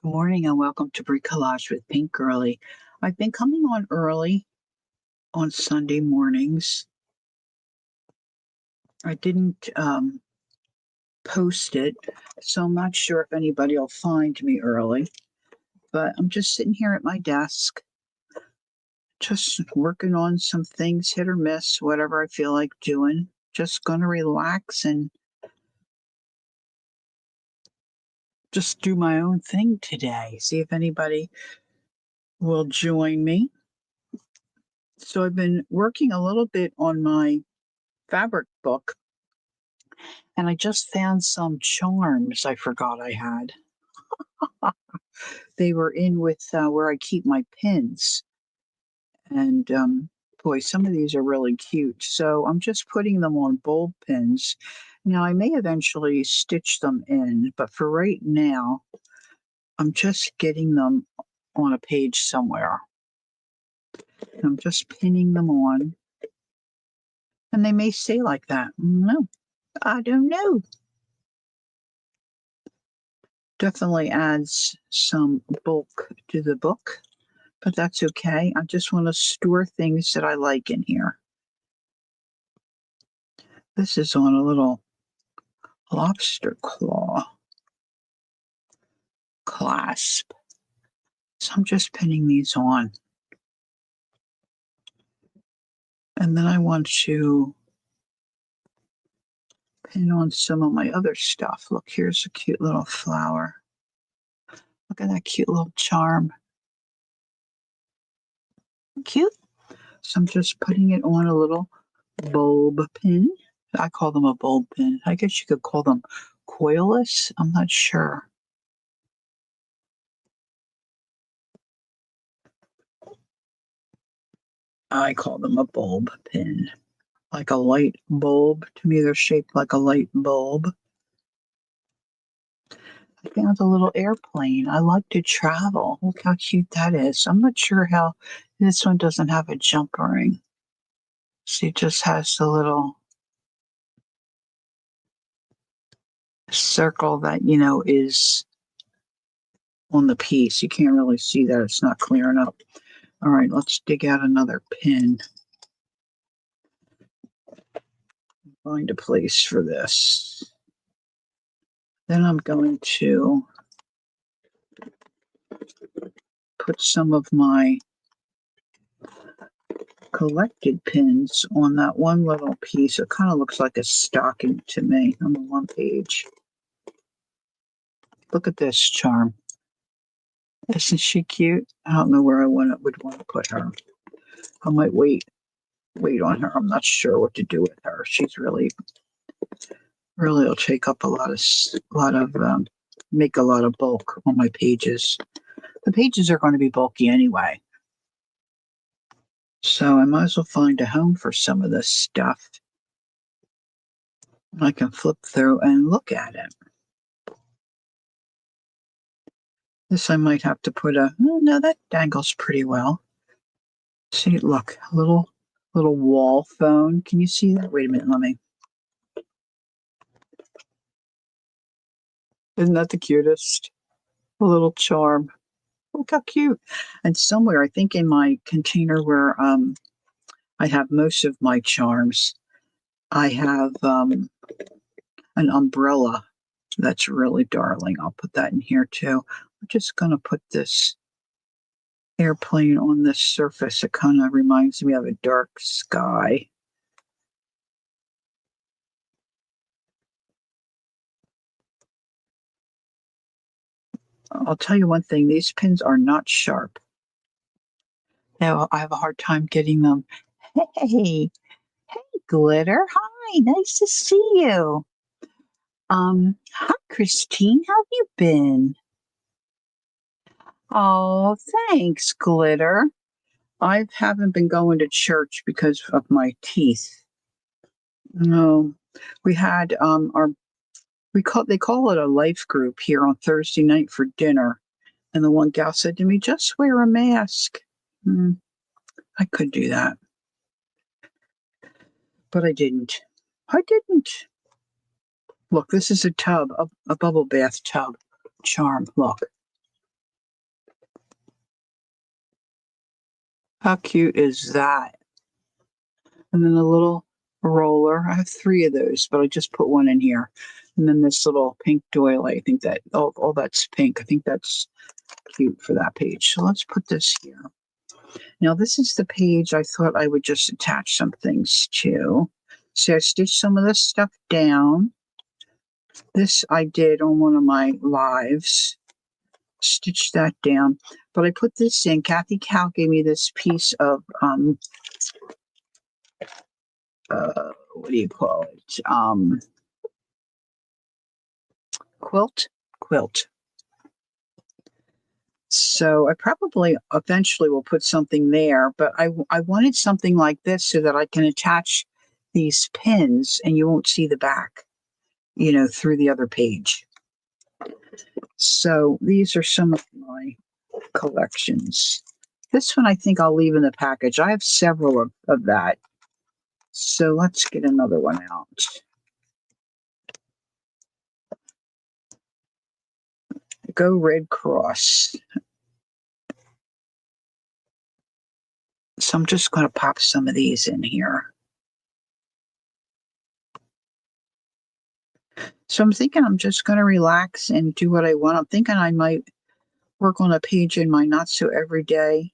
Good morning and welcome to Bricolage with Pink Girly. I've been coming on early on Sunday mornings. I didn't post it, so I'm not sure if anybody will find me early, but I'm just sitting here at my desk, just working on some things, hit or miss, whatever I feel like doing. Just going to relax and just do my own thing today. See if anybody will join me. So I've been working a little bit on my fabric book. And I just found some charms I forgot I had. They were in with where I keep my pins. And boy, some of these are really cute. So I'm just putting them on bulb pins. Now, I may eventually stitch them in, but for right now, I'm just getting them on a page somewhere. I'm just pinning them on. And they may stay like that. No, I don't know. Definitely adds some bulk to the book. But that's okay. I just want to store things that I like in here. This is on a little lobster claw clasp. So I'm just pinning these on. And then I want to pin on some of my other stuff. Look, here's a cute little flower. Look at that cute little charm. Cute. So I'm just putting it on a little bulb pin. I call them a bulb pin. I guess you could call them coilless. I'm not sure. I call them a bulb pin. Like a light bulb. To me, they're shaped like a light bulb. I found a little airplane. I like to travel. Look how cute that is. I'm not sure how this one doesn't have a jump ring. See, it just has the little circle that, is on the piece. You can't really see that. It's not clearing up. All right, let's dig out another pin. Find a place for this. Then I'm going to put some of my collected pins on that one little piece. It kind of looks like a stocking to me on the one page. Look at this charm. Isn't she cute? I don't know where would want to put her. I might wait on her. I'm not sure what to do with her. She's really will take up a lot of make a lot of bulk on my pages. The pages are going to be bulky anyway. So I might as well find a home for some of this stuff. I can flip through and look at it. This I might have to put oh no, that dangles pretty well. See, look, a little wall phone. Can you see that? Wait a minute, let me. Isn't that the cutest? A little charm. Look how cute. And somewhere, I think in my container where I have most of my charms, I have an umbrella that's really darling. I'll put that in here too. I'm just going to put this airplane on this surface. It kind of reminds me of a dark sky. I'll tell you one thing, these pins are not sharp. Now, I have a hard time getting them. Hey, Glitter. Hi, nice to see you. Hi, Christine. How have you been? Oh, thanks, Glitter. I haven't been going to church because of my teeth. No, we had they call it a life group here on Thursday night for dinner, and the one gal said to me, "Just wear a mask." I could do that, but I didn't. I didn't. Look, this is a tub, a bubble bath tub charm. Look, How cute is that? And then a little roller. I have 3 of those, but I just put one in here. And then this little pink doily. I think that all that's pink. I think that's cute for that page. So let's put this here. Now this is the page I thought I would just attach some things to. So I stitched some of this stuff down. This I did on one of my lives. Stitch that down. But I put this in. Kathy Cow gave me this piece of what do you call it? Quilt. So I probably eventually will put something there, but I wanted something like this so that I can attach these pins and you won't see the back, through the other page. So these are some of my collections. This one I think I'll leave in the package. I have several of that. So let's get another one out. Go Red Cross. So I'm just going to pop some of these in here. So I'm thinking I'm just going to relax and do what I want. I'm thinking I might work on a page in my Not So Everyday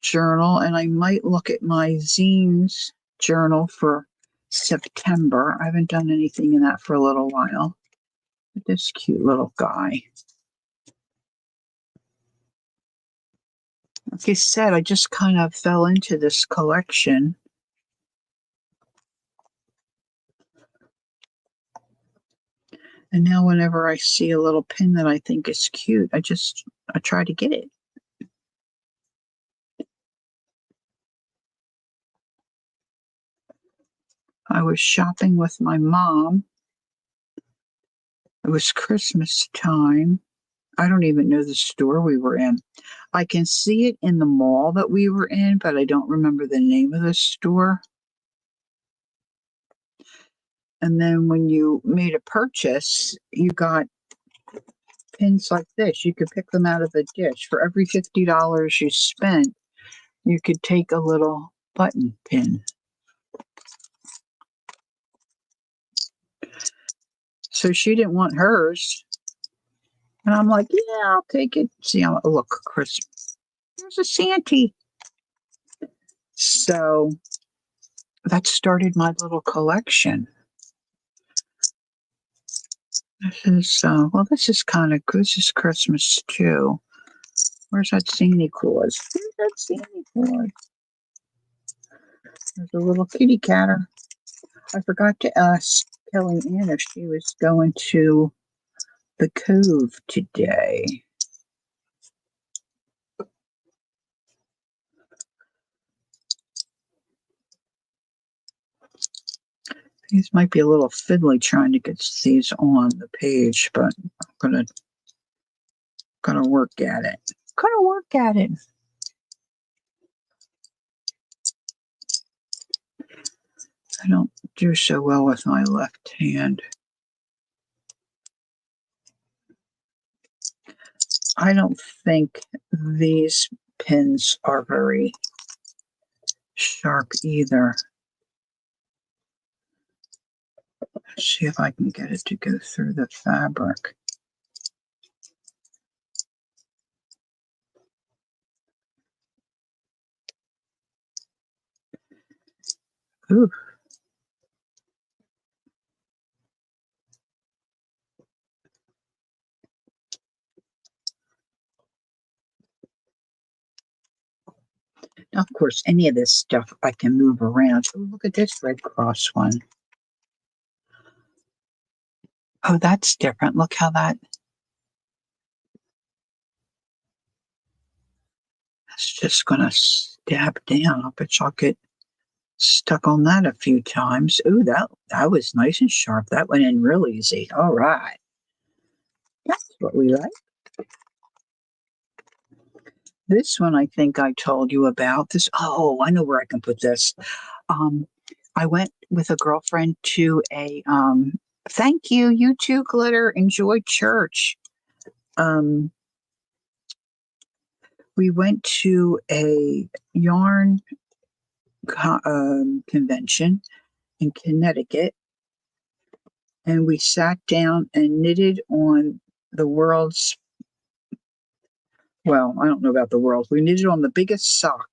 journal, and I might look at my zines journal for September. I haven't done anything in that for a little while. This cute little guy. Like I said, I just kind of fell into this collection. And now whenever I see a little pin that I think is cute, I try to get it. I was shopping with my mom. It was Christmas time. I don't even know the store we were in. I can see it in the mall that we were in, but I don't remember the name of the store. And then when you made a purchase, you got pins like this. You could pick them out of the dish. For every $50 you spent, you could take a little button pin. So she didn't want hers. And I'm like, yeah, I'll take it. See, look, Chris, there's a Santee. So that started my little collection. This is kind of good. This is Christmas too. Where's that Santa Claus? Where's that Santa Claus? There's a little kitty catter. I forgot to ask Kelly Ann if she was going to the Cove today. These might be a little fiddly trying to get these on the page, but I'm gonna work at it. I don't do so well with my left hand. I don't think these pins are very sharp either. Let's see if I can get it to go through the fabric. Ooh. Now, of course, any of this stuff I can move around. So look at this Red Cross one. Oh, that's different. Look how that's just going to stab down. I bet y'all get stuck on that a few times. Ooh, that was nice and sharp. That went in real easy. All right. That's what we like. This one I think I told you about. Oh, I know where I can put this. I went with a girlfriend to a thank you, you too, Glitter. Enjoy church. we went to a yarn convention in Connecticut, and we sat down and knitted on the world's, well, I don't know about the world. We knitted on the biggest sock.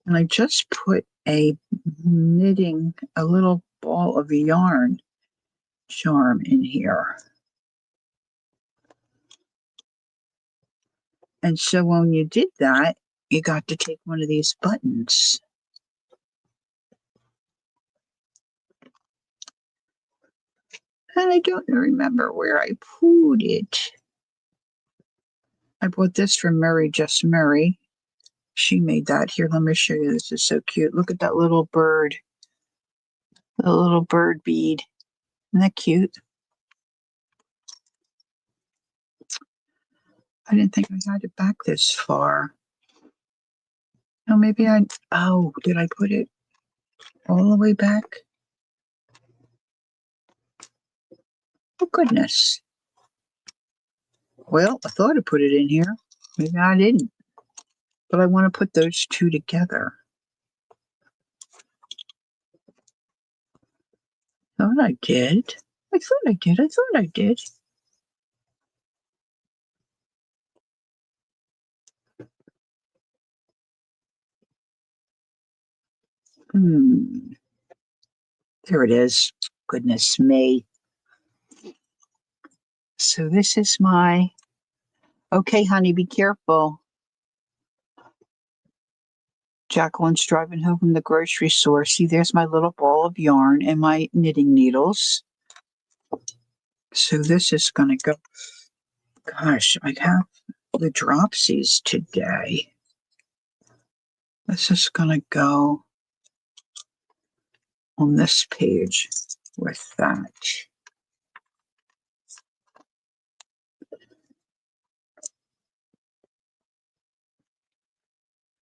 And I just put a little ball of yarn charm in here. And so when you did that, you got to take one of these buttons. And I don't remember where I put it. I bought this from Murray Just Murray. She made that. Here, let me show you. This is so cute. Look at that little bird. The little bird bead. Isn't that cute? I didn't think I had it back this far. Oh, maybe did I put it all the way back? Oh, goodness. Well, I thought I put it in here. Maybe I didn't. But I want to put those two together. Thought I did. I thought I did. I thought I did. There it is. Goodness me. So this is my... Okay, honey, be careful. Jacqueline's driving home from the grocery store. See, there's my little ball of yarn and my knitting needles. So this is going to go... Gosh, I have the dropsies today. This is going to go on this page with that.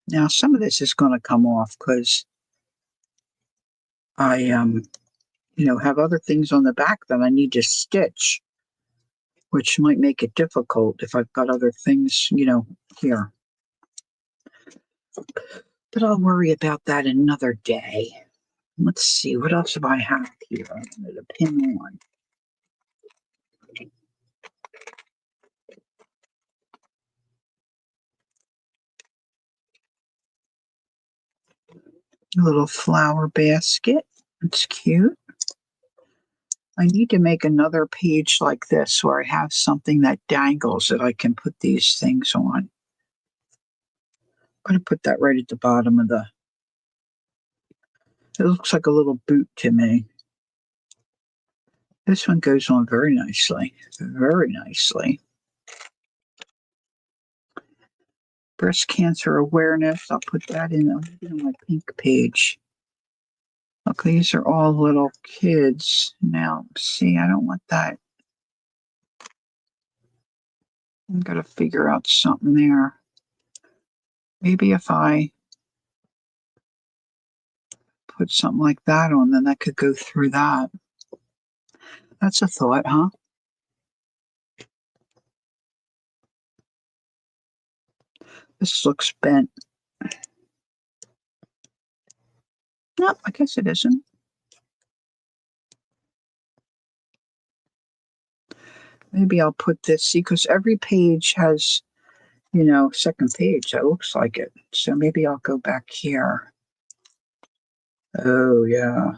Now, some of this is going to come off because I, have other things on the back that I need to stitch, which might make it difficult if I've got other things, here. But I'll worry about that another day. Let's see, what else have I had here? I'm going to pin on. A little flower basket. It's cute. I need to make another page like this where I have something that dangles that I can put these things on. I'm going to put that right at the bottom of the... It looks like a little boot to me. This one goes on very nicely. Very nicely. Breast cancer awareness. I'll put that in my pink page. Look, these are all little kids. Now, see, I don't want that. I've got to figure out something there. Maybe if I put something like that on, then that could go through that. That's a thought, huh? This looks bent. Nope, I guess it isn't. Maybe I'll put this, see, because every page has, second page. That looks like it. So maybe I'll go back here. Oh, yeah.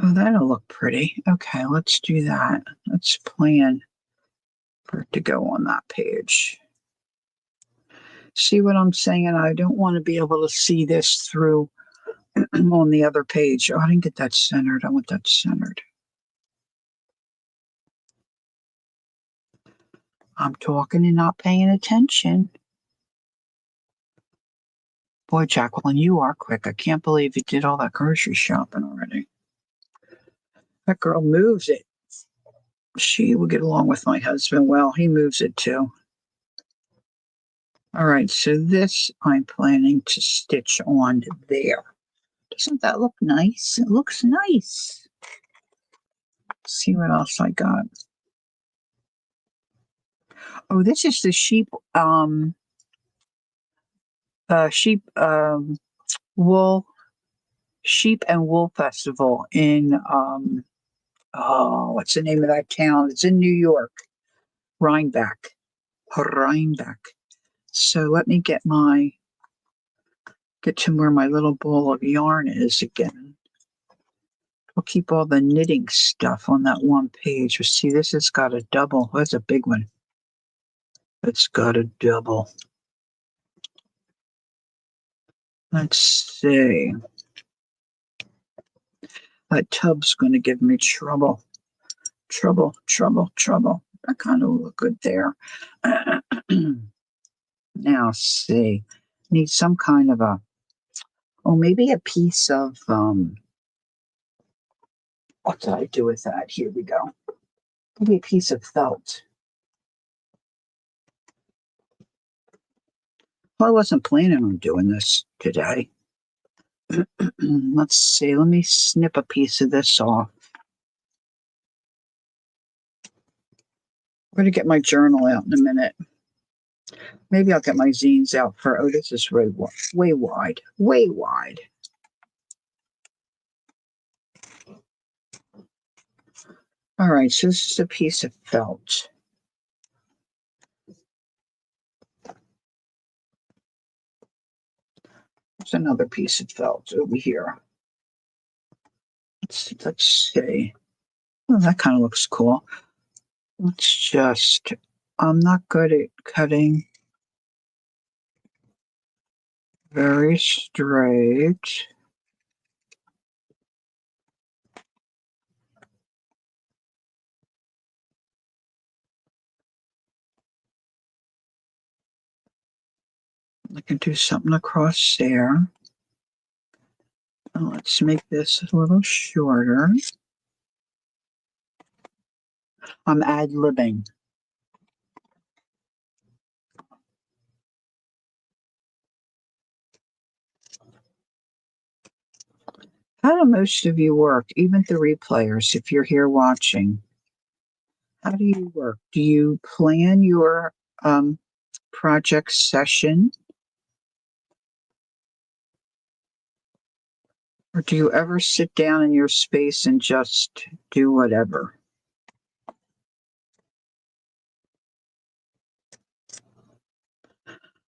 Oh, that'll look pretty. Okay, let's do that. Let's plan for it to go on that page. See what I'm saying? I don't want to be able to see this through on the other page. Oh, I didn't get that centered. I want that centered. I'm talking and not paying attention. Boy, Jacqueline, you are quick. I can't believe you did all that grocery shopping already. That girl moves it. She will get along with my husband well. He moves it too. All right, so this I'm planning to stitch on there. Doesn't that look nice? It looks nice. See what else I got. Oh, this is the sheep wool sheep and wool festival in oh, what's the name of that town? It's in New York. Rhinebeck. Rhinebeck. So let me get to where my little ball of yarn is again. I'll keep all the knitting stuff on that one page. You see, this has got a double. That's a big one. It's got a double. Let's see. That tub's going to give me trouble. Trouble. That kind of look good there. Now, see. Need some kind of maybe a piece of, what did I do with that? Here we go. Maybe a piece of felt. Well, I wasn't planning on doing this today. Let's see. Let me snip a piece of this off. I'm going to get my journal out in a minute. Maybe I'll get my zines out for, oh, this is way wide. Way wide. All right, so this is a piece of felt. There's another piece of felt over here. Let's see. Oh, that kind of looks cool. I'm not good at cutting very straight. I can do something across there. Let's make this a little shorter. I'm ad-libbing. How do most of you work, even the replayers, if you're here watching? How do you work? Do you plan your project session? Or do you ever sit down in your space and just do whatever?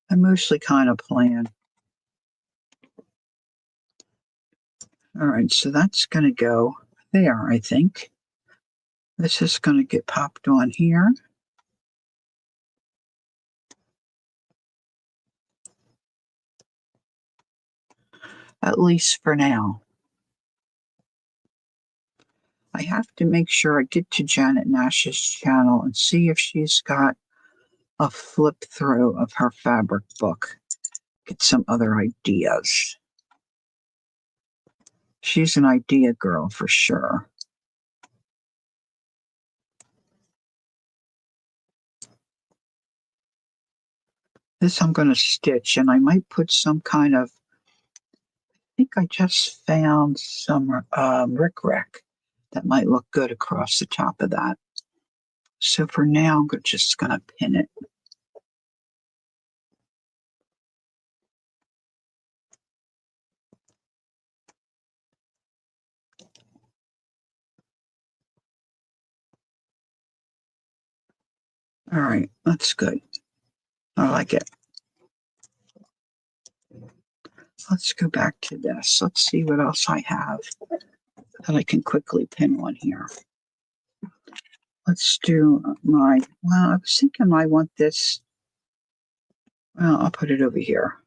I mostly kind of plan. All right, so that's going to go there, I think. This is going to get popped on here. At least for now. I have to make sure I get to Janet Nash's channel and see if she's got a flip through of her fabric book. Get some other ideas. She's an idea girl for sure. This I'm going to stitch, and I might put some kind of, I think I just found some rickrack that might look good across the top of that. So for now, I'm just going to pin it. All right, that's good. I like it. Let's go back to this. Let's see what else I have that I can quickly pin on here. Let's do well, I was thinking I want this. Well, I'll put it over here.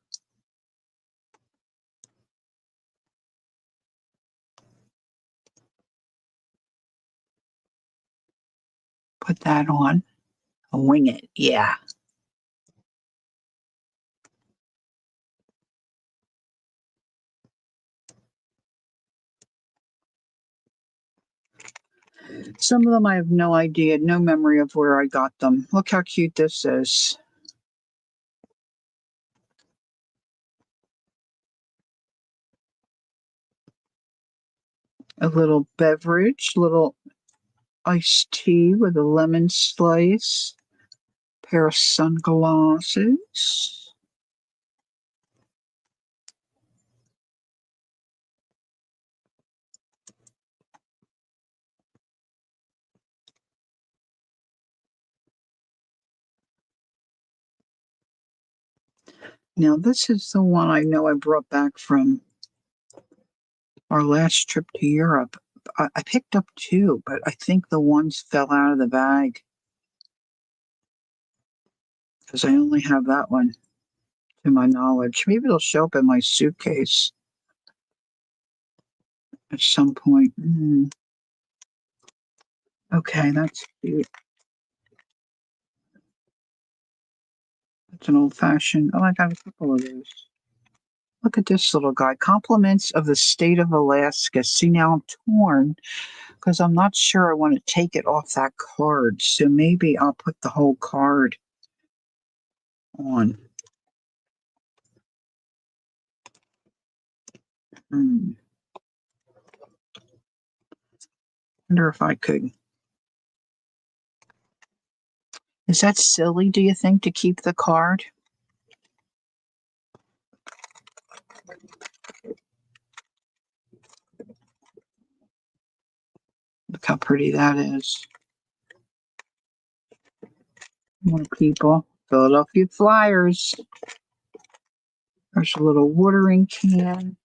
Put that on. I'll wing it. Yeah. Some of them I have no idea, no memory of where I got them. Look how cute this is. A little beverage, little iced tea with a lemon slice, pair of sunglasses. Now, this is the one I know I brought back from our last trip to Europe. I picked up two, but I think the ones fell out of the bag because I only have that one to my knowledge. Maybe it'll show up in my suitcase at some point. Okay, that's cute. It's an old fashioned. Oh, I got a couple of those. Look at this little guy. Compliments of the state of Alaska. See, now I'm torn because I'm not sure I want to take it off that card. So maybe I'll put the whole card on. Wonder if I could. Is that silly, do you think, to keep the card? Look how pretty that is. More people. Philadelphia Flyers. There's a little watering can.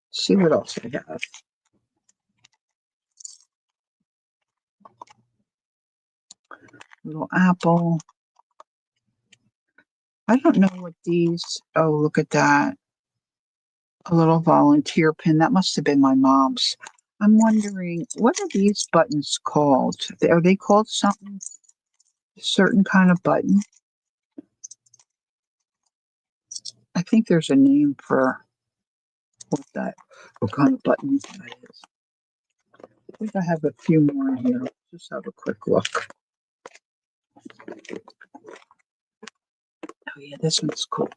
Let's see what else we have. Little apple. I don't know what these. Oh, look at that. A little volunteer pin. That must have been my mom's. I'm wondering, what are these buttons called? Are they called something? A certain kind of button? I think there's a name for what kind of button that is. I think I have a few more in here. Just have a quick look. Oh yeah, this one's cool.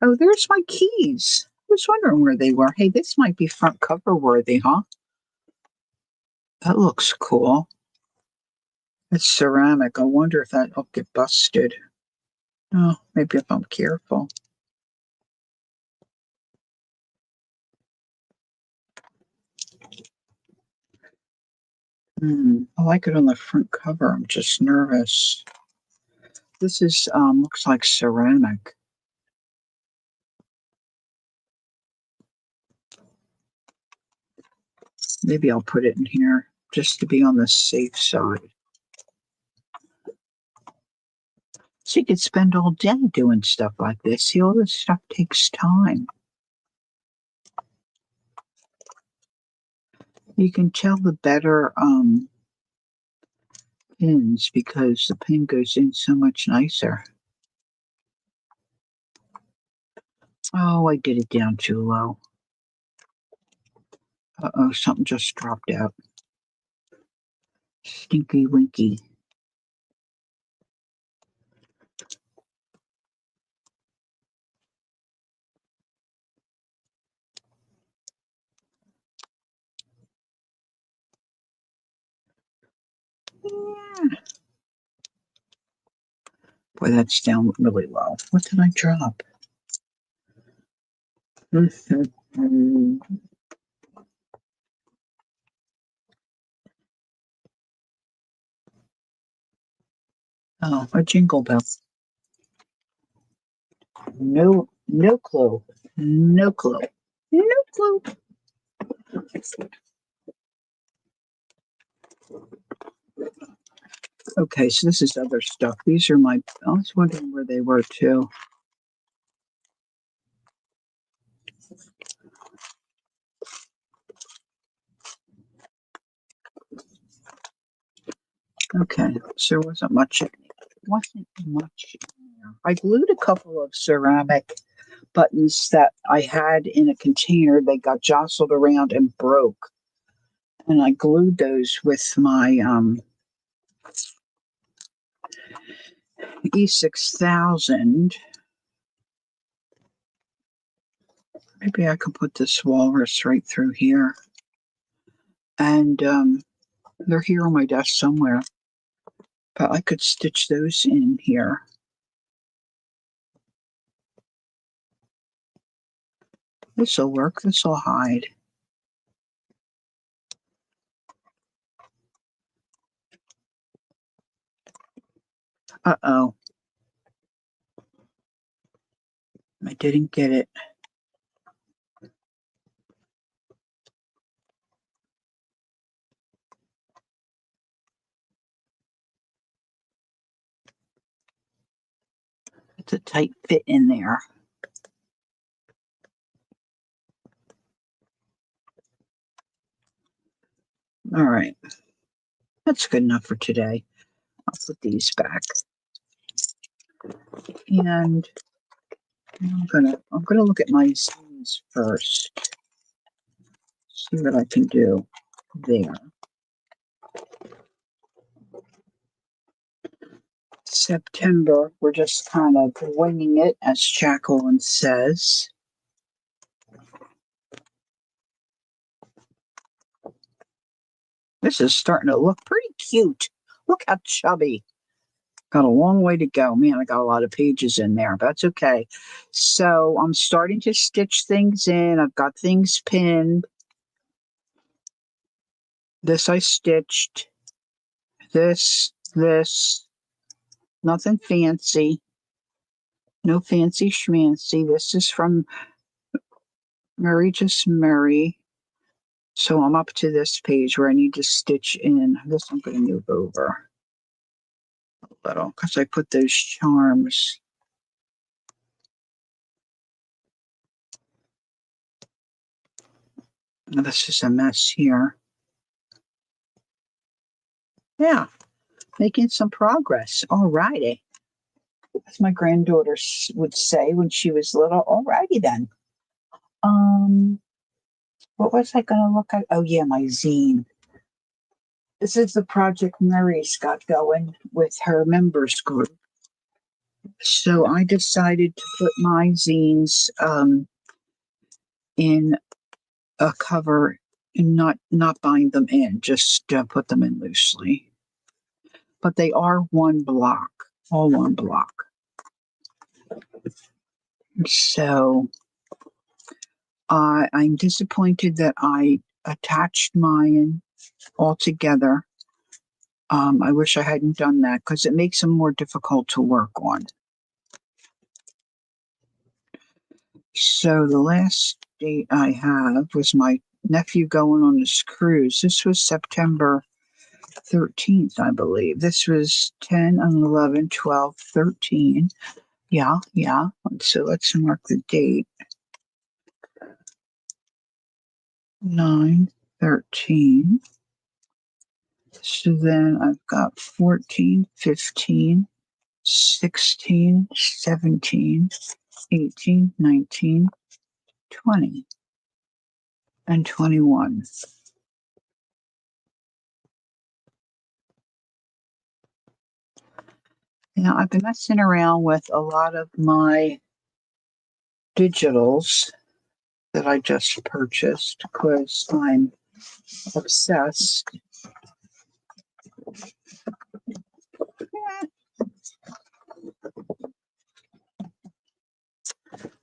Oh, there's my keys. I was wondering where they were. Hey, this might be front cover worthy, huh? That looks cool. It's ceramic. I wonder if that'll get busted. Oh, maybe if I'm careful. I like it on the front cover. I'm just nervous. This is looks like ceramic. Maybe I'll put it in here just to be on the safe side. So you could spend all day doing stuff like this. See, all this stuff takes time. You can tell the better pins because the pin goes in so much nicer. Oh, I did it down too low. Uh-oh, something just dropped out. Stinky Winky. Yeah. Boy, that's down really low. What did I drop? Oh, a jingle bell. No clue. No clue. No clue. Okay, so this is other stuff. These are my. I was wondering where they were too. Okay, so there wasn't much. Wasn't much in there. I glued a couple of ceramic buttons that I had in a container. They got jostled around and broke, and I glued those with my E6000. Maybe I could put this walrus right through here. And they're here on my desk somewhere. But I could stitch those in here. This'll work. This'll hide. Uh-oh. I didn't get it. It's a tight fit in there. All right. That's good enough for today. I'll put these back. And I'm gonna look at my zines first. See what I can do there. September, we're just kind of winging it, as Jacqueline says. This is starting to look pretty cute. Look how chubby. Got a long way to go. Man, I got a lot of pages in there, but that's okay. So I'm starting to stitch things in. I've got things pinned. This I stitched. This. Nothing fancy. No fancy schmancy. This is from Murray Just Murray. So I'm up to this page where I need to stitch in. This I'm going to move over a little because I put those charms. Now this is a mess here. Yeah, making some progress. All righty. As my granddaughter would say when she was little. All righty then. What was I going to look at? Oh yeah, my zine. This is the project Mary's got going with her members group. So I decided to put my zines in a cover and not bind them in, just put them in loosely. But they are one block, all one block. So I'm disappointed that I attached mine all together. I wish I hadn't done that because it makes them more difficult to work on. So the last date I have was my nephew going on this cruise. This was September 13th, I believe. This was 10 and 11, 12, 13. Yeah. So let's mark the date. 9, 13. So then I've got 14, 15, 16, 17, 18, 19, 20, and 21. Now, I've been messing around with a lot of my digitals that I just purchased because I'm obsessed.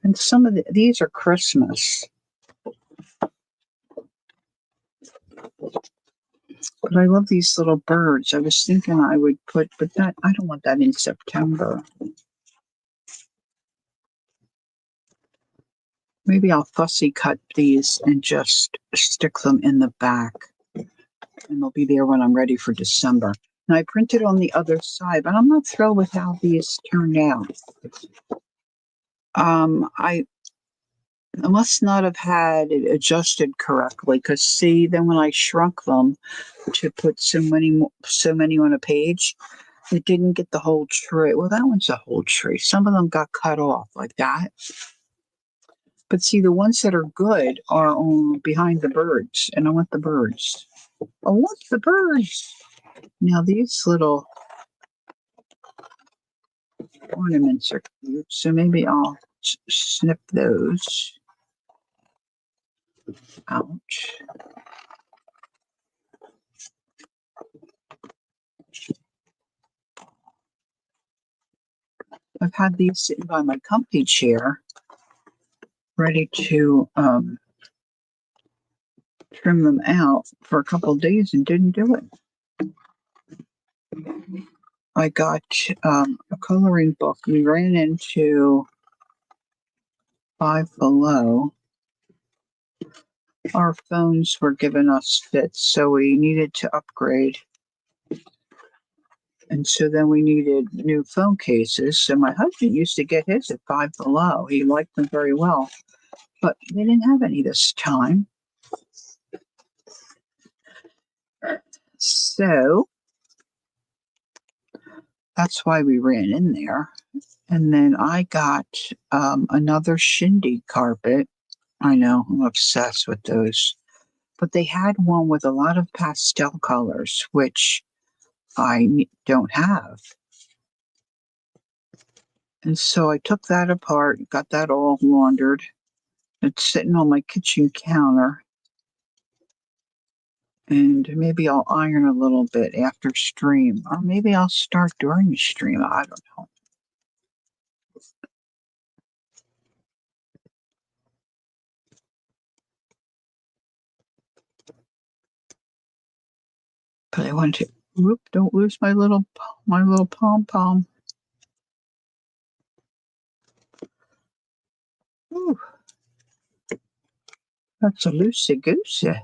And some of these are Christmas. But I love these little birds. I was thinking I would put, but that I don't want that in September. Maybe I'll fussy cut these and just stick them in the back. And they'll be there when I'm ready for December. And I printed on the other side, but I'm not thrilled with how these turned out. I must not have had it adjusted correctly because see, then when I shrunk them to put so many on a page, it didn't get the whole tree. Well, that one's a whole tree. Some of them got cut off like that. But see, the ones that are good are on behind the birds, and I want the birds. I want the birds. Now these little ornaments are cute, so maybe I'll snip those. Ouch. I've had these sitting by my comfy chair, ready to trim them out for a couple of days and didn't do it. I got a coloring book. We ran into Five Below. Our phones were giving us fits, so we needed to upgrade. And so then we needed new phone cases. So my husband used to get his at Five Below. He liked them very well, but they didn't have any this time. So that's why we ran in there. And then I got another shindig carpet. I know, I'm obsessed with those. But they had one with a lot of pastel colors, which I don't have. And so I took that apart, got that all laundered. It's sitting on my kitchen counter. And maybe I'll iron a little bit after stream, or maybe I'll start during the stream. I don't know. But I want to. Whoop! Don't lose my little pom pom. Ooh, that's a loosey goosey.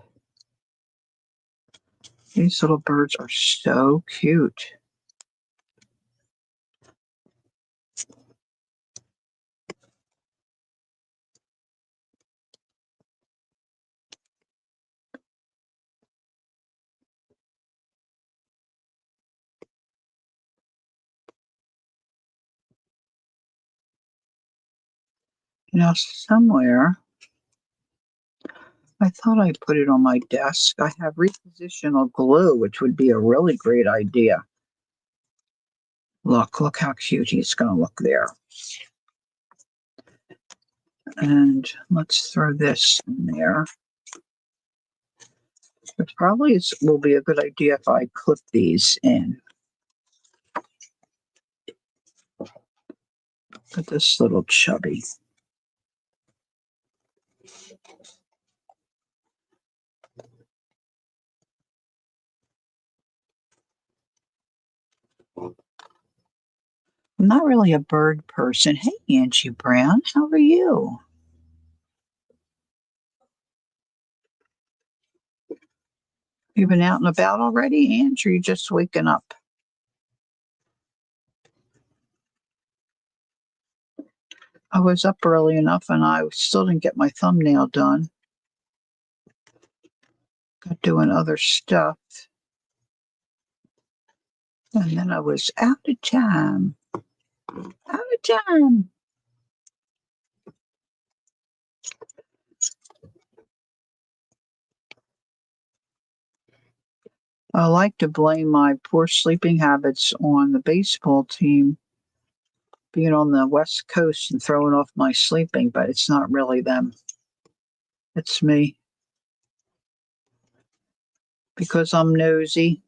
These little birds are so cute. Now, somewhere, I thought I put it on my desk. I have repositional glue, which would be a really great idea. Look how cute he's going to look there. And let's throw this in there. It probably will be a good idea if I clip these in. Look at this little chubby. I'm not really a bird person. Hey, Angie Brown, how are you? You been out and about already, Angie? Or you just waking up? I was up early enough and I still didn't get my thumbnail done. Got doing other stuff. And then I was out of time. Out of time. I like to blame my poor sleeping habits on the baseball team being on the West Coast and throwing off my sleeping, but it's not really them. It's me. Because I'm nosy.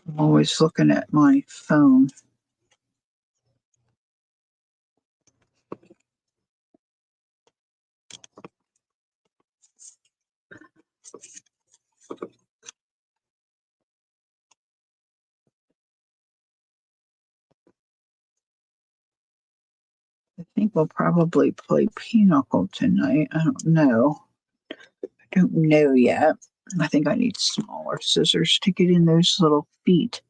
I'm always looking at my phone. I think we'll probably play Pinochle tonight. I don't know. I don't know yet. I think I need smaller scissors to get in those little feet.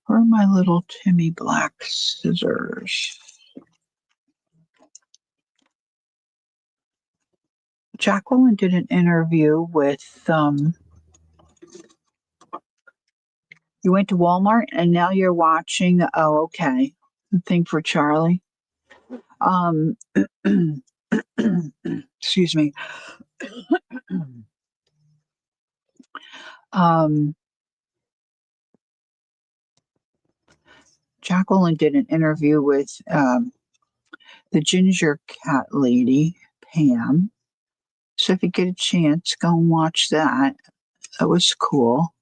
Where are my little Timmy Black scissors? Jacqueline did an interview with, you went to Walmart and now you're watching, oh, okay, the thing for Charlie. Excuse me. Jacqueline did an interview with The Ginger Cat Lady, Pam. So if you get a chance, go and watch that. That was cool.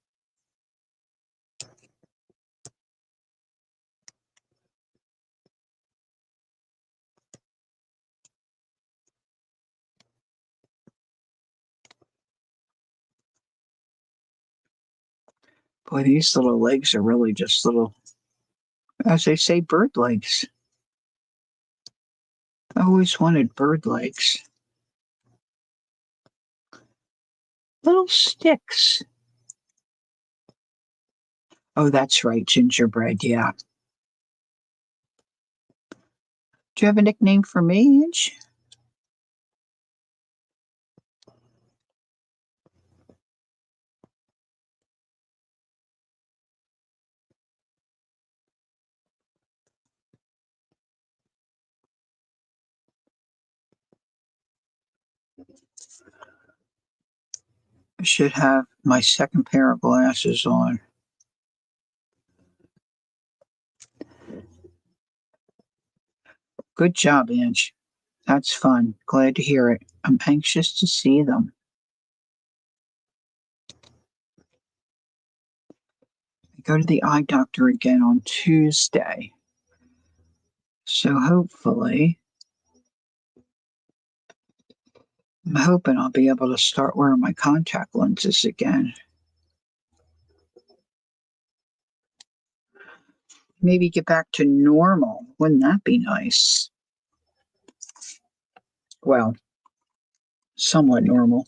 Boy, these little legs are really just little, as they say, bird legs. I always wanted bird legs. Little sticks. Oh, that's right, gingerbread, yeah. Do you have a nickname for me, Ange? I should have my second pair of glasses on. Good job, Ange. That's fun. Glad to hear it. I'm anxious to see them. I go to the eye doctor again on Tuesday. So hopefully, I'm hoping I'll be able to start wearing my contact lenses again. Maybe get back to normal. Wouldn't that be nice? Well, somewhat normal.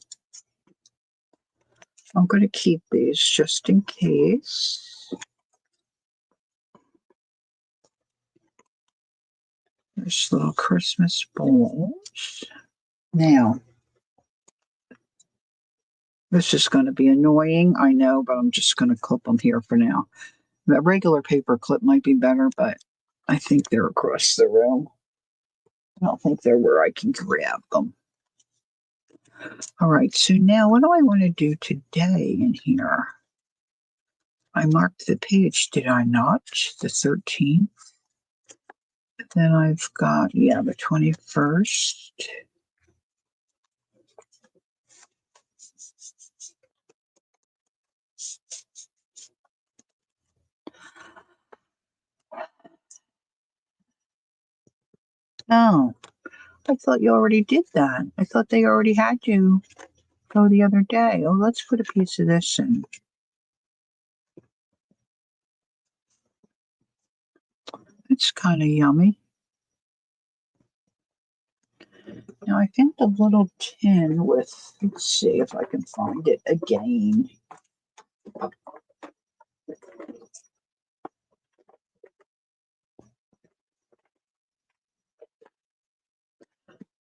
I'm going to keep these just in case. There's little Christmas balls. Now, this is going to be annoying, I know, but I'm just going to clip them here for now. The regular paper clip might be better, but I think they're across the room. I don't think they're where I can grab them. All right, so now what do I want to do today in here? I marked the page, did I not? The 13th. Then I've got, yeah, the 21st. Oh, I thought you already did that. I thought they already had you go the other day. Oh, let's put a piece of this in. It's kind of yummy. Now I think the little tin with, let's see if I can find it again.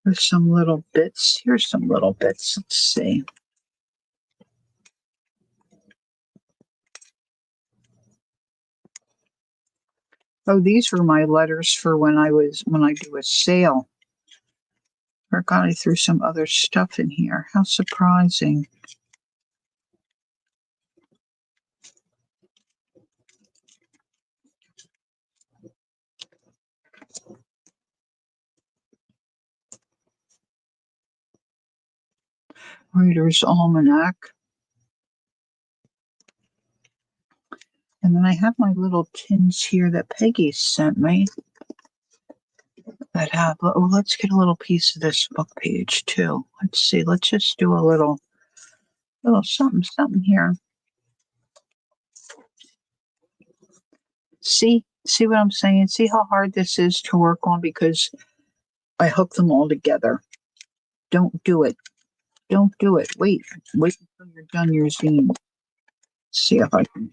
There's some little bits. Here's some little bits. Let's see. Oh, these were my letters for when I do a sale. Forgot I threw some other stuff in here. How surprising. Reader's Almanac. And then I have my little tins here that Peggy sent me that have, oh, let's get a little piece of this book page too. Let's see, let's just do a little something here. See what I'm saying? See how hard this is to work on because I hook them all together. Don't do it. Don't do it. Wait until you're done your zine. See if I can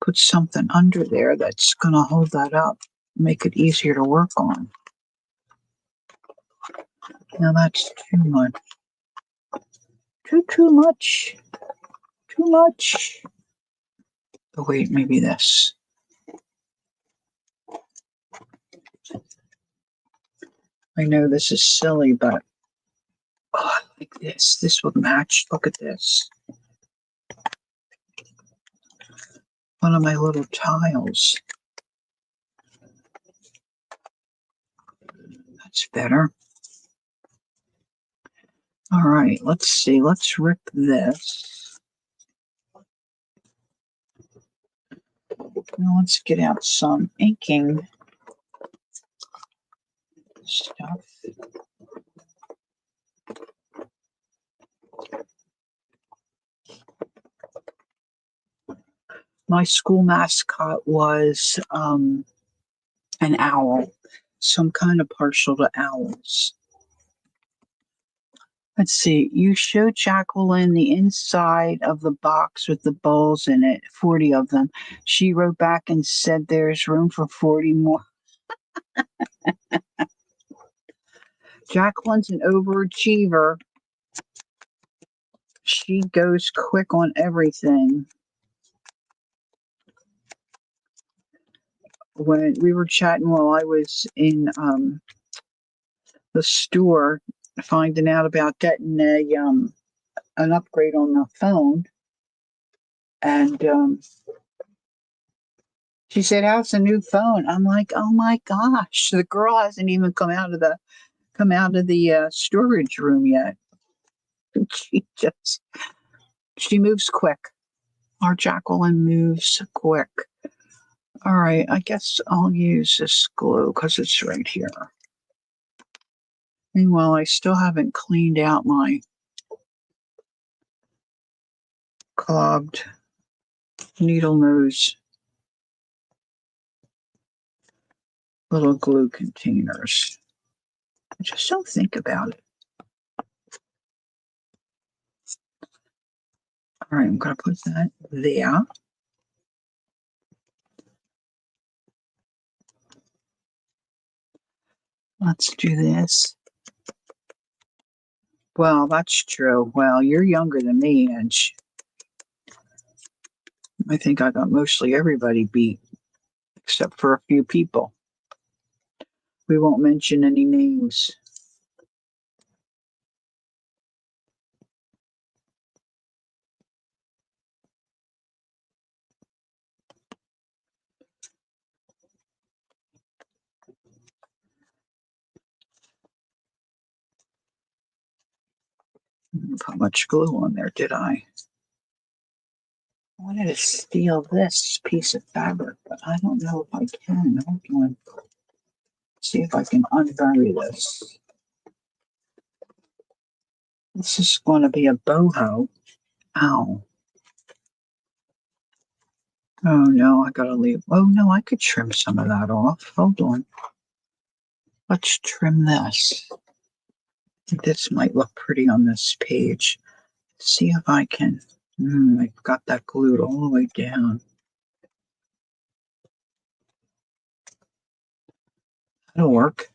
put something under there that's going to hold that up, make it easier to work on. Now that's too much. Too much. Too much. Oh, wait, maybe this. I know this is silly, but oh, I like this. This would match. Look at this. One of my little tiles. That's better. All right, let's see. Let's rip this. Now let's get out some inking stuff. My school mascot was an owl, so I'm kind of partial to owls. Let's see. You showed Jacqueline the inside of the box with the bowls in it, 40 of them. She wrote back and said there's room for 40 more. Jacqueline's an overachiever. She goes quick on everything. When we were chatting while I was in the store, finding out about getting an upgrade on the phone, and she said, "How's the new phone?" I'm like, "Oh my gosh, the girl hasn't even come out of the storage room yet." She moves quick. Our Jacqueline moves quick. All right, I guess I'll use this glue because it's right here. Meanwhile, I still haven't cleaned out my clogged needle nose little glue containers. I just don't think about it. All right, I'm going to put that there. Let's do this. Well, that's true. Well, you're younger than me, and I think I got mostly everybody beat, except for a few people. We won't mention any names. Didn't put much glue on there, did I? I wanted to steal this piece of fabric, but I don't know if I can. Hold on. See if I can unbury this. This is going to be a boho. Ow. Oh no, I gotta leave. Oh no, I could trim some of that off. Hold on. Let's trim this. I think this might look pretty on this page. See if I can. I've got that glued all the way down. That'll work.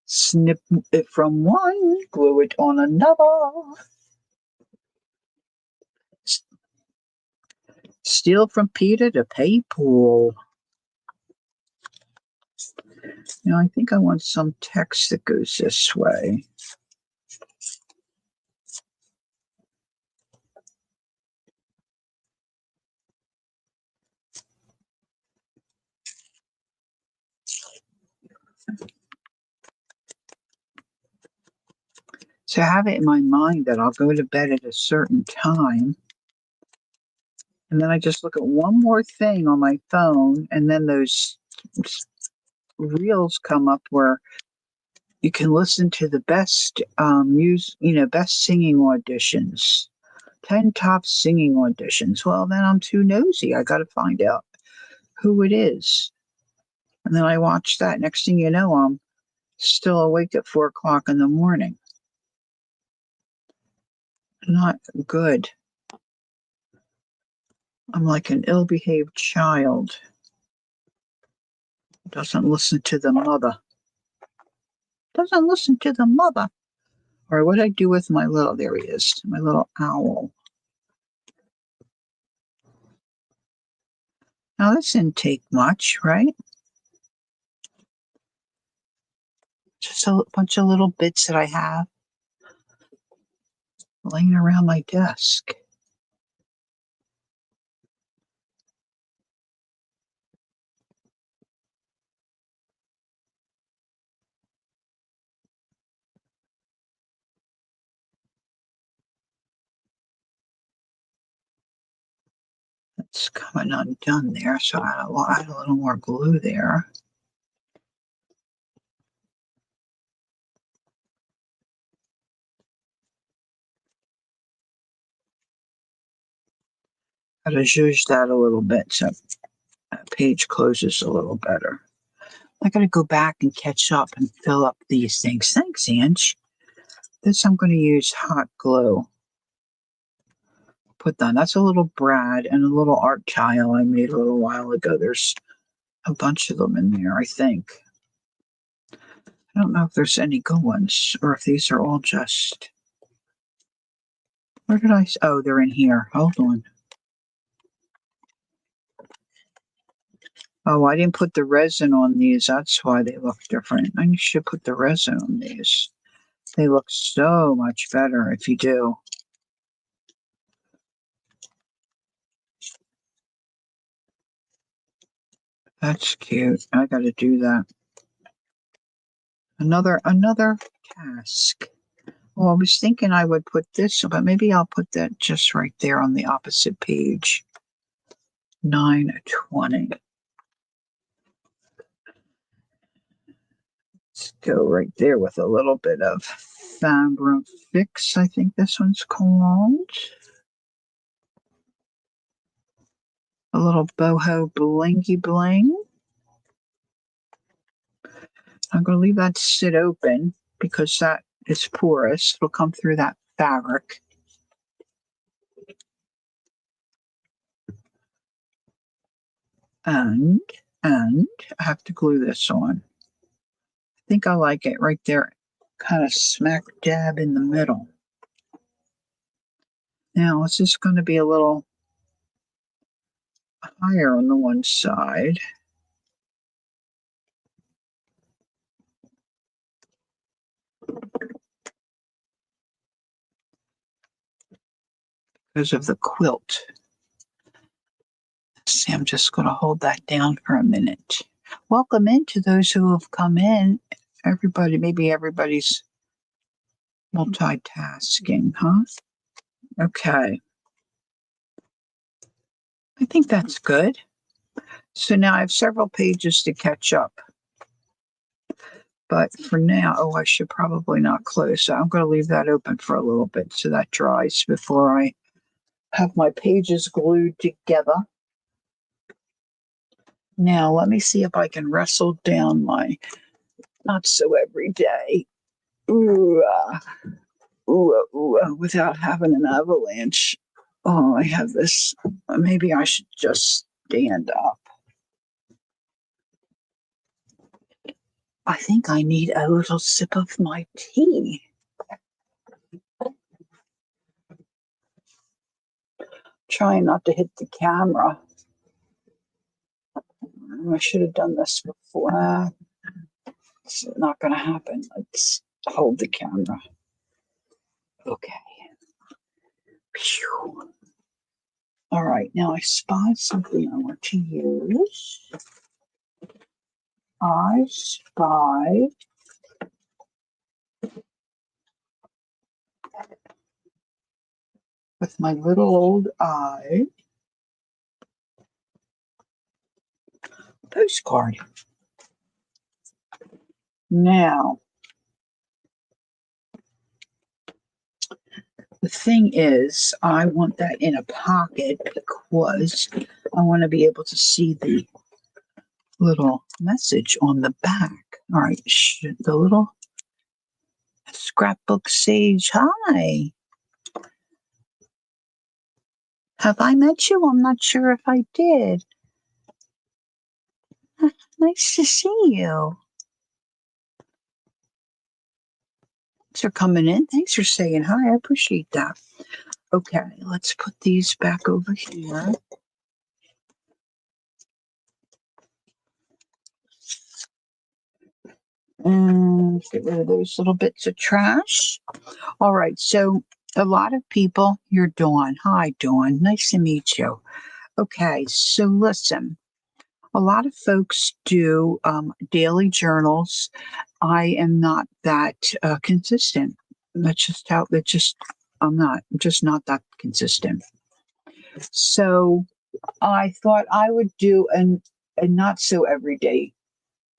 Snip it from one, glue it on another. Steal from Peter to pay Paul. Now I think I want some text that goes this way. So I have it in my mind that I'll go to bed at a certain time. And then I just look at one more thing on my phone, and then those reels come up where you can listen to the best best singing auditions, 10 top singing auditions. Well, then I'm too nosy. I got to find out who it is. And then I watch that. Next thing you know, I'm still awake at 4 o'clock in the morning. Not good. I'm like an ill-behaved child. Doesn't listen to the mother. Doesn't listen to the mother. Or what I do with my little, there he is, my little owl. Now this didn't take much, right? Just a bunch of little bits that I have laying around my desk. It's coming undone there, so I'll add a little more glue there. Gotta zhuzh that a little bit so that page closes a little better. I gotta go back and catch up and fill up these things. Thanks, Ange. This I'm gonna use hot glue. Put that. That's a little Brad and a little art tile I made a little while ago. There's a bunch of them in there, I think. I don't know if there's any good ones or if these are all just. Where did I? Oh, they're in here. Hold on. Oh, I didn't put the resin on these. That's why they look different. I should put the resin on these. They look so much better if you do. That's cute. I got to do that. Another task. Well, I was thinking I would put this, but maybe I'll put that just right there on the opposite page. 920. Let's go right there with a little bit of Fabric Fix, I think this one's called. A little boho blingy bling. I'm going to leave that sit open because that is porous. It'll come through that fabric. And I have to glue this on. I think I like it right there, kind of smack dab in the middle. Now it's just going to be a little higher on the one side. Because of the quilt. See, I'm just going to hold that down for a minute. Welcome in to those who have come in. Everybody, maybe everybody's multitasking, huh? Okay. I think that's good. So now I have several pages to catch up. But for now, oh, I should probably not close. So I'm going to leave that open for a little bit so that dries before I have my pages glued together. Now, let me see if I can wrestle down my not so everyday without having an avalanche. Oh, I have this. Maybe I should just stand up. I think I need a little sip of my tea. Trying not to hit the camera. I should have done this before. It's not going to happen. Let's hold the camera. Okay. Phew. All right. Now I spot something I want to use. I spy with my little old eye postcard. Now, the thing is, I want that in a pocket because I want to be able to see the little message on the back. All right, the little scrapbook sage. Hi. Have I met you? I'm not sure if I did. Nice to see you. Thanks for coming in. Thanks for saying hi. I appreciate that. Okay, let's put these back over here. And get rid of those little bits of trash. All right, so a lot of people, you're Dawn. Hi, Dawn. Nice to meet you. Okay, so listen, a lot of folks do daily journals. I am not that consistent. That's just how, I'm just not that consistent. So I thought I would do a not so everyday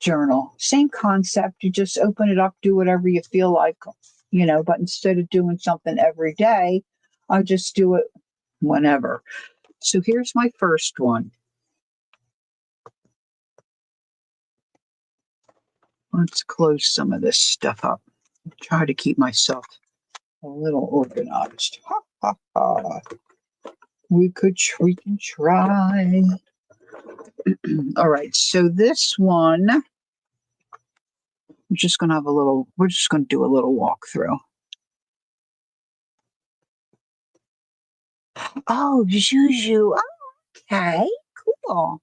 journal. Same concept. You just open it up, do whatever you feel like, but instead of doing something every day, I just do it whenever. So here's my first one. Let's close some of this stuff up. Try to keep myself a little organized. Ha ha ha. We can try. All right. So this one, we're just going to do a little walkthrough. Oh, Juju. Okay. Cool.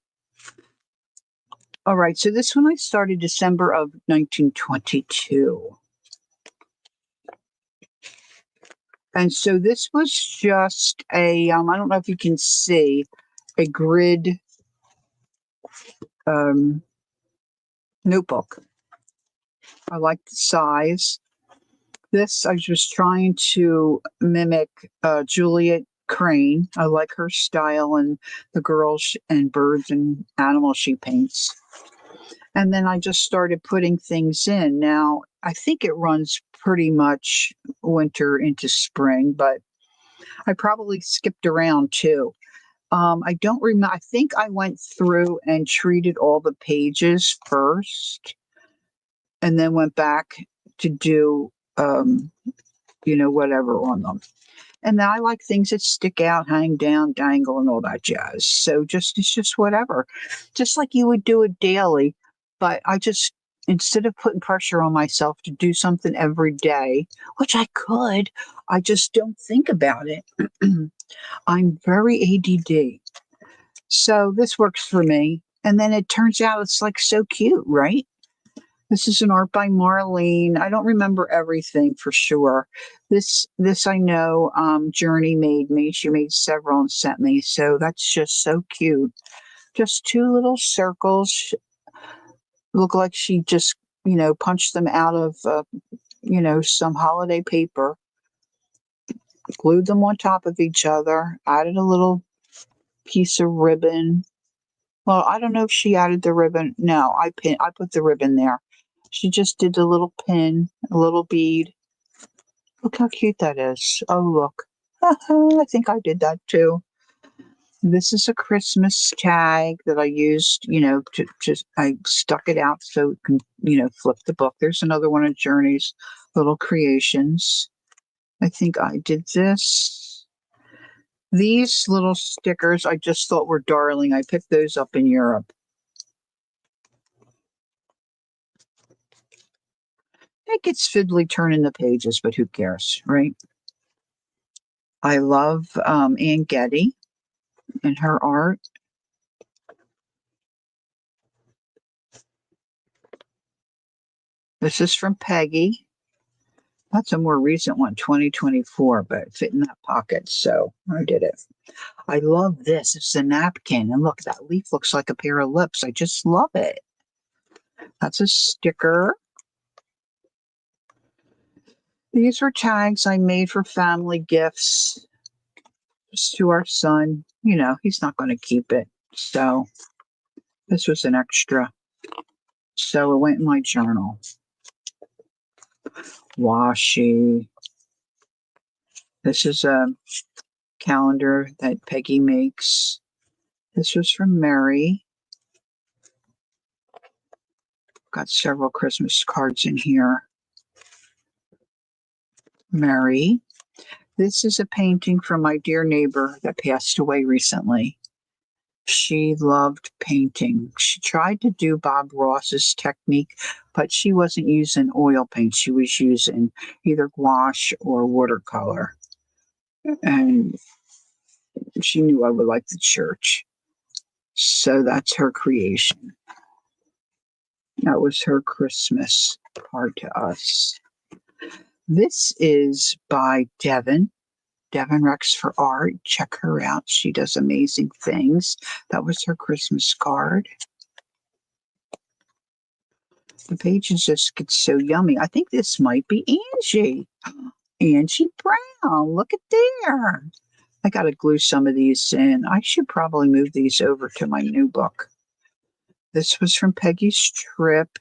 All right. So this one I started December of 1922. And so this was just I don't know if you can see, a grid notebook. I like the size. This, I was trying to mimic Juliet Crane. I like her style and the girls and birds and animals she paints. And then I just started putting things in. Now, I think it runs pretty much winter into spring, but I probably skipped around too. I don't remember. I think I went through and treated all the pages first and then went back to do, whatever on them. And then I like things that stick out, hang down, dangle, and all that jazz. So it's just whatever, just like you would do it daily. But I just, instead of putting pressure on myself to do something every day, which I could, I just don't think about it. I'm very ADD. So this works for me. And then it turns out it's like so cute, right? This is an art by Marlene. I don't remember everything for sure. This I know Journey made me. She made several and sent me. So that's just so cute. Just two little circles. Look like she just, punched them out of, some holiday paper, glued them on top of each other, added a little piece of ribbon. Well, I don't know if she added the ribbon. No, I put the ribbon there. She just did a little pin, a little bead. Look how cute that is. Oh, look. I think I did that too. This is a Christmas tag that I used, I stuck it out so it can, flip the book. There's another one of Journey's little creations. I think I did this. These little stickers I just thought were darling. I picked those up in Europe. It gets fiddly turning the pages, but who cares, right? I love Ann Getty and her art. This is from Peggy. That's a more recent one, 2024, but it fit in that pocket, so I did it. I love this. It's a napkin, and look, that leaf looks like a pair of lips. I just love it. That's a sticker. These are tags I made for family gifts just to our son. He's not going to keep it, so this was an extra. So it went in my journal. Washi. This is a calendar that Peggy makes. This was from Mary. Got several Christmas cards in here. Mary. This is a painting from my dear neighbor that passed away recently. She loved painting. She tried to do Bob Ross's technique, but she wasn't using oil paint. She was using either gouache or watercolor. And she knew I would like the church. So that's her creation. That was her Christmas card to us. This is by Devin Rex for Art. Check her out. She does amazing things. That was her Christmas card. The pages just get so yummy. I think this might be Angie. Angie Brown. Look at there. I got to glue some of these in. I should probably move these over to my new book. This was from Peggy's trip.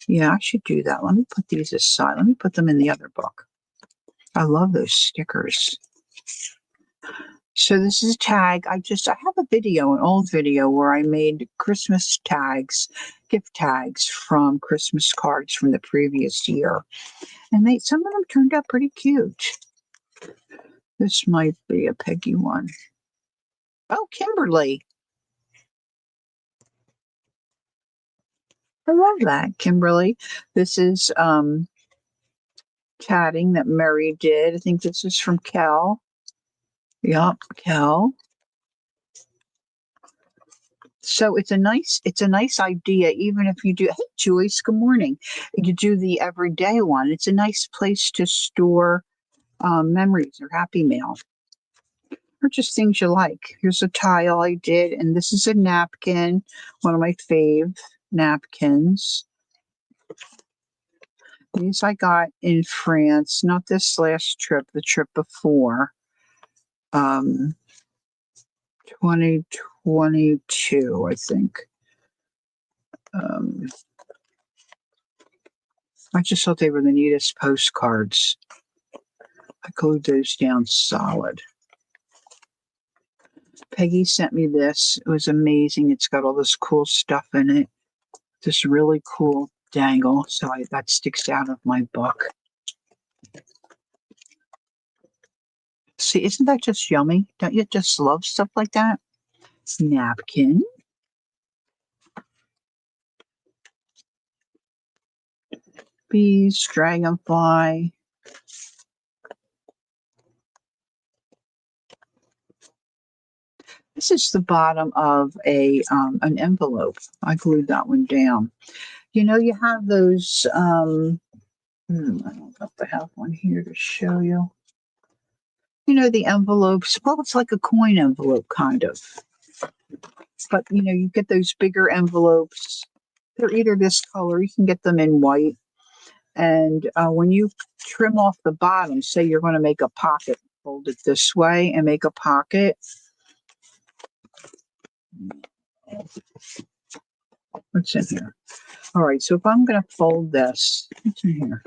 Yeah, I should do that. Let me put these aside. Let me put them in the other book. I love those stickers. So this is a tag. I have a video, an old video where I made Christmas tags, gift tags from Christmas cards from the previous year. And some of them turned out pretty cute. This might be a Peggy one. Oh, Kimberly. I love that, Kimberly. This is tatting that Mary did. I think this is from Kel. Yup, Kel. So it's a nice idea, even if you do, hey Joyce, good morning. You do the everyday one. It's a nice place to store memories or happy mail or just things you like. Here's a tile I did, and this is a napkin, one of my fave napkins. These I got in France, not this last trip, the trip before. 2022, I think. I just thought they were the neatest postcards. I glued those down solid. Peggy sent me this. It was amazing. It's got all this cool stuff in it. This really cool dangle. So that sticks out of my book. See, isn't that just yummy? Don't you just love stuff like that? Napkin. Bees, dragonfly. This is the bottom of an envelope. I glued that one down. You know, you have those, I don't know if I have one here to show you. You know, the envelopes, well, it's like a coin envelope, kind of. But, you know, you get those bigger envelopes. They're either this color, you can get them in white. And when you trim off the bottom, say you're going to make a pocket, fold it this way and make a pocket. What's in here? All right, so if I'm going to fold this, what's in here?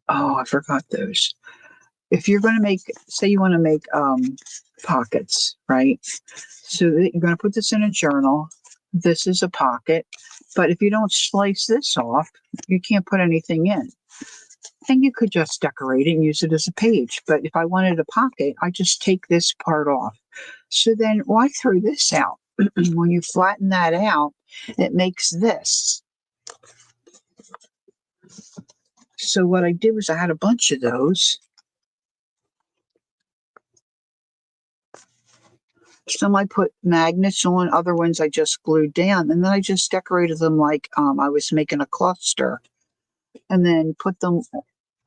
Oh, I forgot those. If you're going to make, say you want to make pockets, right? So you're going to put this in a journal. This is a pocket. But if you don't slice this off, you can't put anything in. And you could just decorate it and use it as a page. But if I wanted a pocket, I just take this part off. So then why throw this out? When you flatten that out, it makes this. So what I did was I had a bunch of those. Some I put magnets on, other ones I just glued down, and then I just decorated them like I was making a cluster, and then put them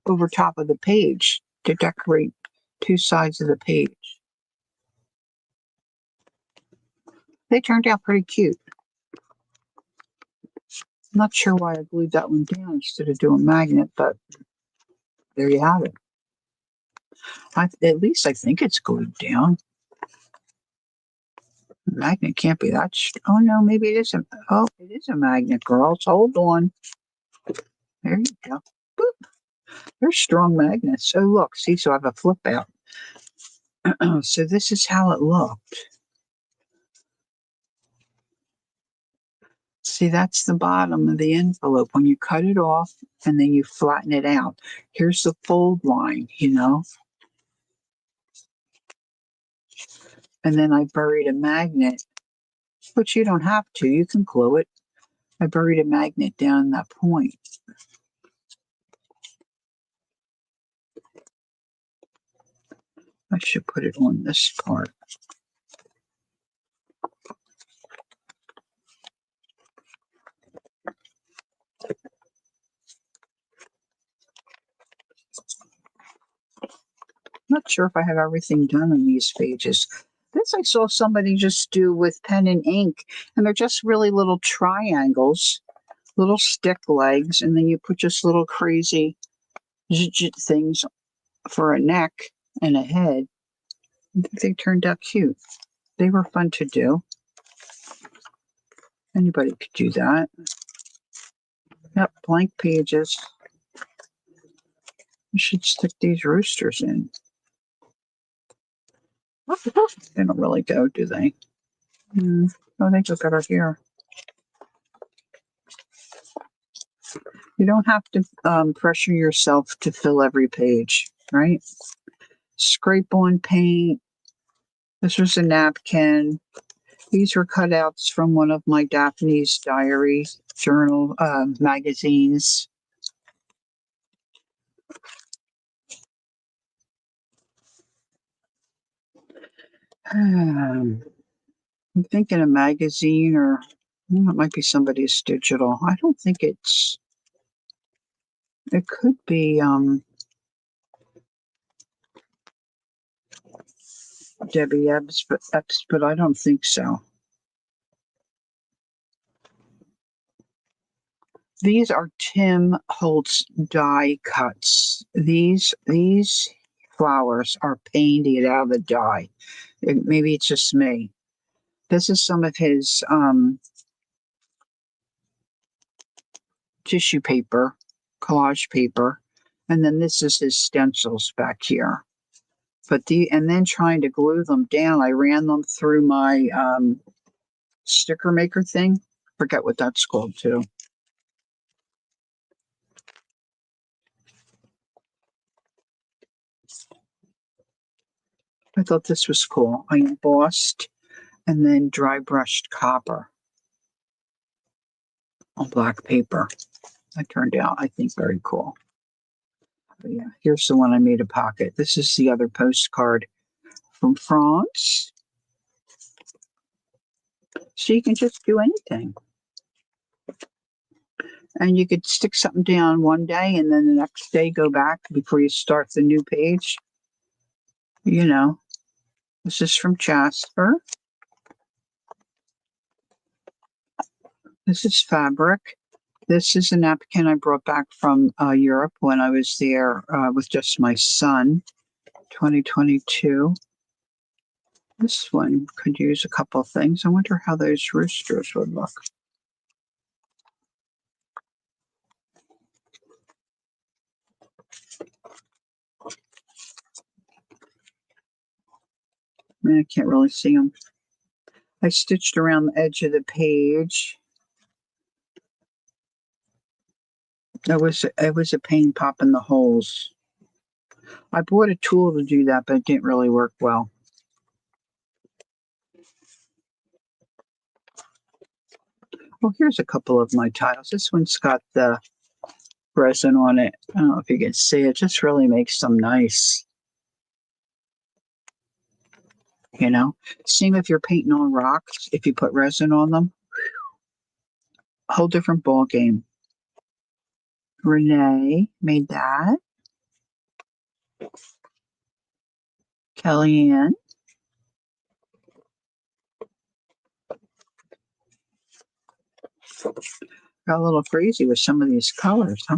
over top of the page to decorate two sides of the page. They turned out pretty cute. I'm not sure why I glued that one down instead of doing magnet, but there you have it. At least I think it's glued down. Magnet can't be that. Oh no, maybe it isn't. Oh, it is a magnet, girls. Hold on. There you go. Boop. They're strong magnets. Oh look, see, so I have a flip out. So this is how it looked. See, that's the bottom of the envelope. When you cut it off and then you flatten it out, here's the fold line, you know. And then I buried a magnet, but you don't have to. You can glue it. I buried a magnet down that point. I should put it on this part. Not sure if I have everything done on these pages. This I saw somebody just do with pen and ink, and they're just really little triangles, little stick legs, and then you put just little crazy things for a neck and a head. They turned out cute. They were fun to do. Anybody could do that. Yep, blank pages. You should stick these roosters in. They don't really go, do they? Oh, they go better here. You don't have to pressure yourself to fill every page, right? Scrape on paint. This was a napkin. These were cutouts from one of my Daphne's Diary journal magazines. I'm thinking a magazine, or it might be somebody's digital. I don't think it could be Debbie Epps, but I don't think so. These are Tim Holtz die cuts. These flowers are painted out of the die. Maybe it's just me. This is some of his tissue paper, collage paper, and then this is his stencils back here. And then trying to glue them down, I ran them through my sticker maker thing. Forget what that's called too. I thought this was cool. I embossed and then dry brushed copper on black paper. That turned out, I think, very cool. But yeah, here's the one I made a pocket. This is the other postcard from France. So you can just do anything. And you could stick something down one day and then the next day go back before you start the new page. You know, this is from Jasper. This is fabric. This is a napkin I brought back from Europe when I was there with just my son, 2022. This one could use a couple of things. I wonder how those roosters would look. I can't really see them. I stitched around the edge of the page. It was a pain popping the holes. I bought a tool to do that, but it didn't really work well. Oh, here's a couple of my tiles. This one's got the resin on it. I don't know if you can see it. Just really makes them nice. You know, same if you're painting on rocks. If you put resin on them, a whole different ball game. Renee made that. Kellyanne. Got a little crazy with some of these colors, huh?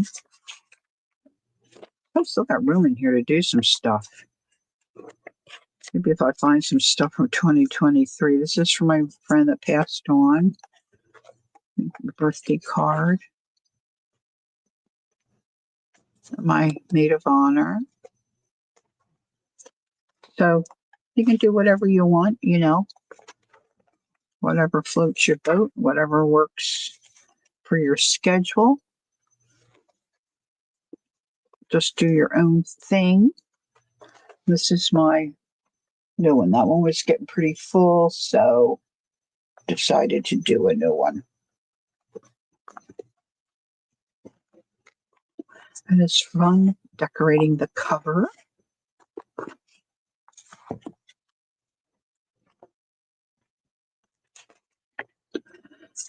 I've still got room in here to do some stuff. Maybe if I find some stuff from 2023. This is from my friend that passed on. The birthday card. My maid of honor. So you can do whatever you want, you know. Whatever floats your boat, whatever works for your schedule. Just do your own thing. This is my new one. That one was getting pretty full, so decided to do a new one. And it's fun decorating the cover.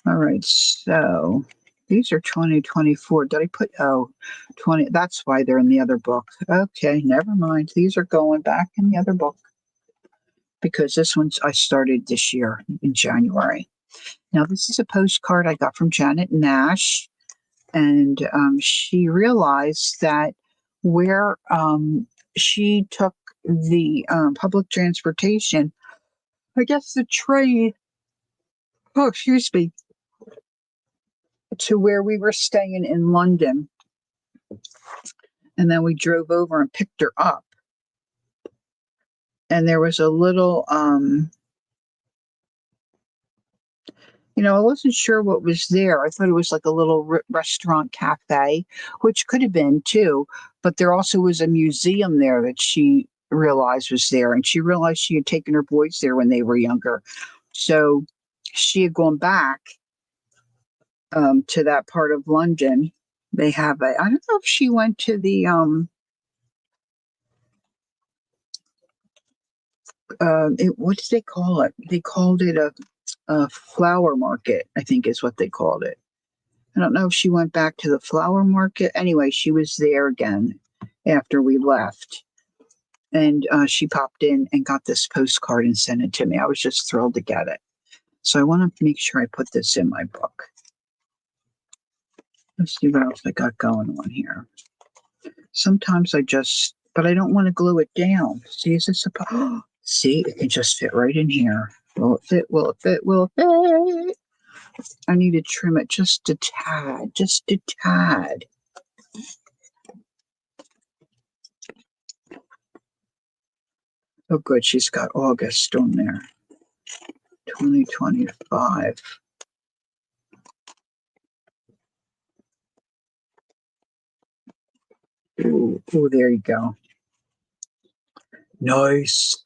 All right, so these are 2024. Did I put 20? That's why they're in the other book. Okay, never mind. These are going back in the other book because this one's I started this year in January. Now, this is a postcard I got from Janet Nash, and she realized that where she took the public transportation, I guess the train, oh, excuse me, to where we were staying in London. And then we drove over and picked her up. And there was a little, I wasn't sure what was there. I thought it was like a little restaurant cafe, which could have been too. But there also was a museum there that she realized was there. And she realized she had taken her boys there when they were younger. So she had gone back to that part of London. They have I don't know if she went to the, what did they call it? They called it a flower market, I think is what they called it. I don't know if she went back to the flower market. Anyway, she was there again after we left. And she popped in and got this postcard and sent it to me. I was just thrilled to get it. So I want to make sure I put this in my book. Let's see what else I got going on here. Sometimes but I don't want to glue it down. See, is this see, it can just fit right in here. Will it fit? Will it fit? Will it fit? I need to trim it just a tad, just a tad. Oh, good. She's got August on there. 2025. Ooh, there you go. Nice.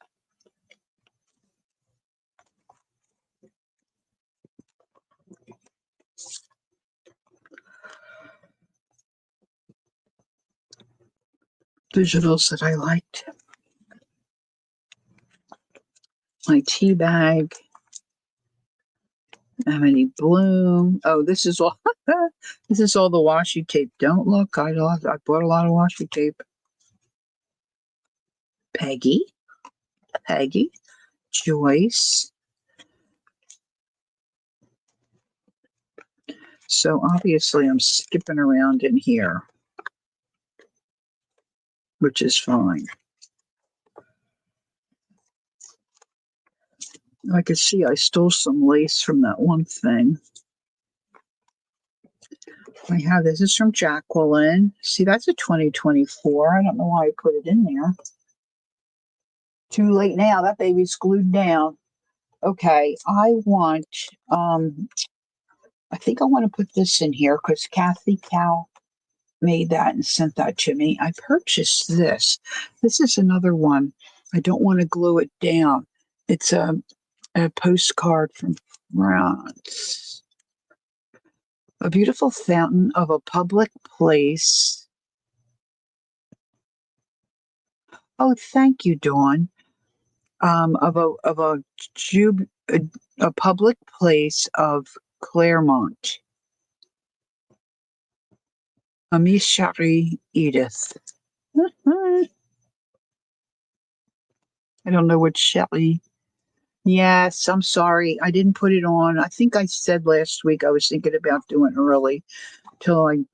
Digitals that I liked. My tea bag. Emily Bloom. Oh, this is all. This is all the washi tape. Don't look. I bought a lot of washi tape. Peggy. Joyce. So obviously I'm skipping around in here, which is fine. I could see I stole some lace from that one thing. I have this is from Jacqueline. See, that's a 2024. I don't know why I put it in there. Too late now. That baby's glued down. Okay, I think I want to put this in here because Kathy Cow made that and sent that to me. I purchased this. This is another one. I don't want to glue it down. It's a postcard from France. A beautiful fountain of a public place. Oh, thank you, Dawn. Of a public place of Claremont. Amis Shari Edith. I don't know what Shelley. Yes, I'm sorry. I didn't put it on. I think I said last week I was thinking about doing early till I,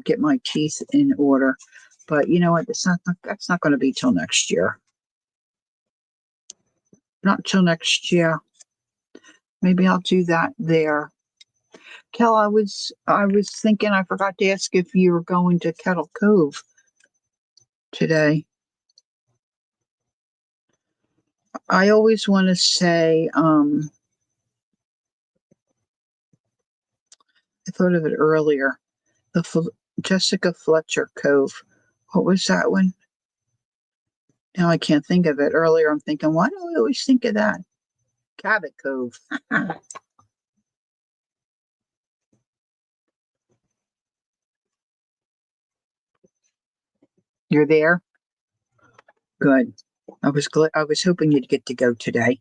get my teeth in order. But you know what? That's not going to be till next year. Not till next year. Maybe I'll do that there. Kel, I was thinking I forgot to ask if you were going to Kettle Cove today. I always want to say, I thought of it earlier. The Jessica Fletcher Cove. What was that one? Now I can't think of it. Earlier I'm thinking, why do I always think of that? Cabot Cove. You're there? Good. I was hoping you'd get to go today.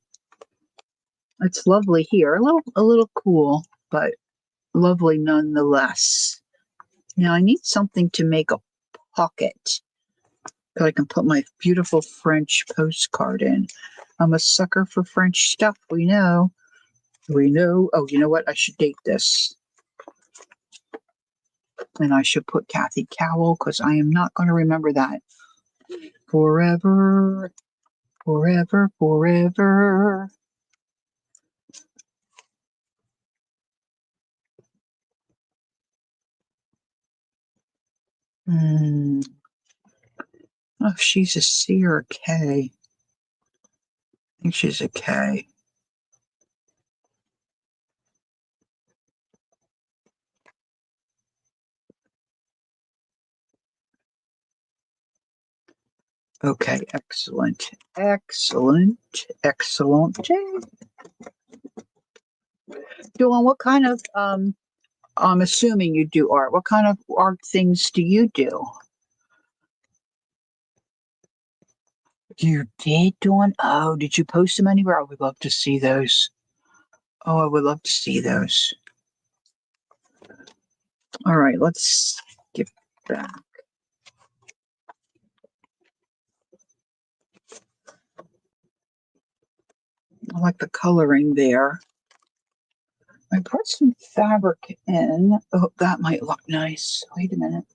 It's lovely here. A little cool, but lovely nonetheless. Now I need something to make a pocket that I can put my beautiful French postcard in. I'm a sucker for French stuff. We know. Oh, you know what? I should date this. And I should put Kathy Cowell because I am not going to remember that. Forever, forever, forever. Hmm. Oh, she's a C or a K. I think she's a K. Okay, excellent. Excellent. Excellent. Dawn, what kind of I'm assuming you do art. What kind of art things do you do? You did, Dawn? Oh, did you post them anywhere? I would love to see those. Oh, I would love to see those. All right, let's get back. I like the coloring there. I put some fabric in. Oh, that might look nice. Wait a minute.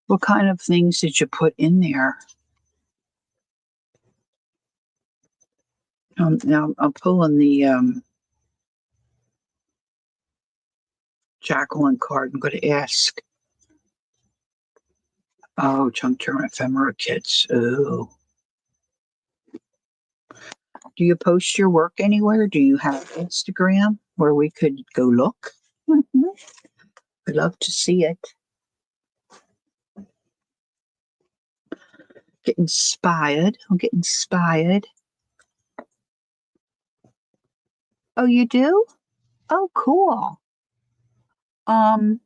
What kind of things did you put in there? Now I'm pulling the Jacqueline card. I'm going to ask. Oh, Chunk Turn Ephemera Kits. Oh. Do you post your work anywhere? Do you have Instagram where we could go look? I'd love to see it. Get inspired. I'll get inspired. Oh, you do? Oh, cool. Um,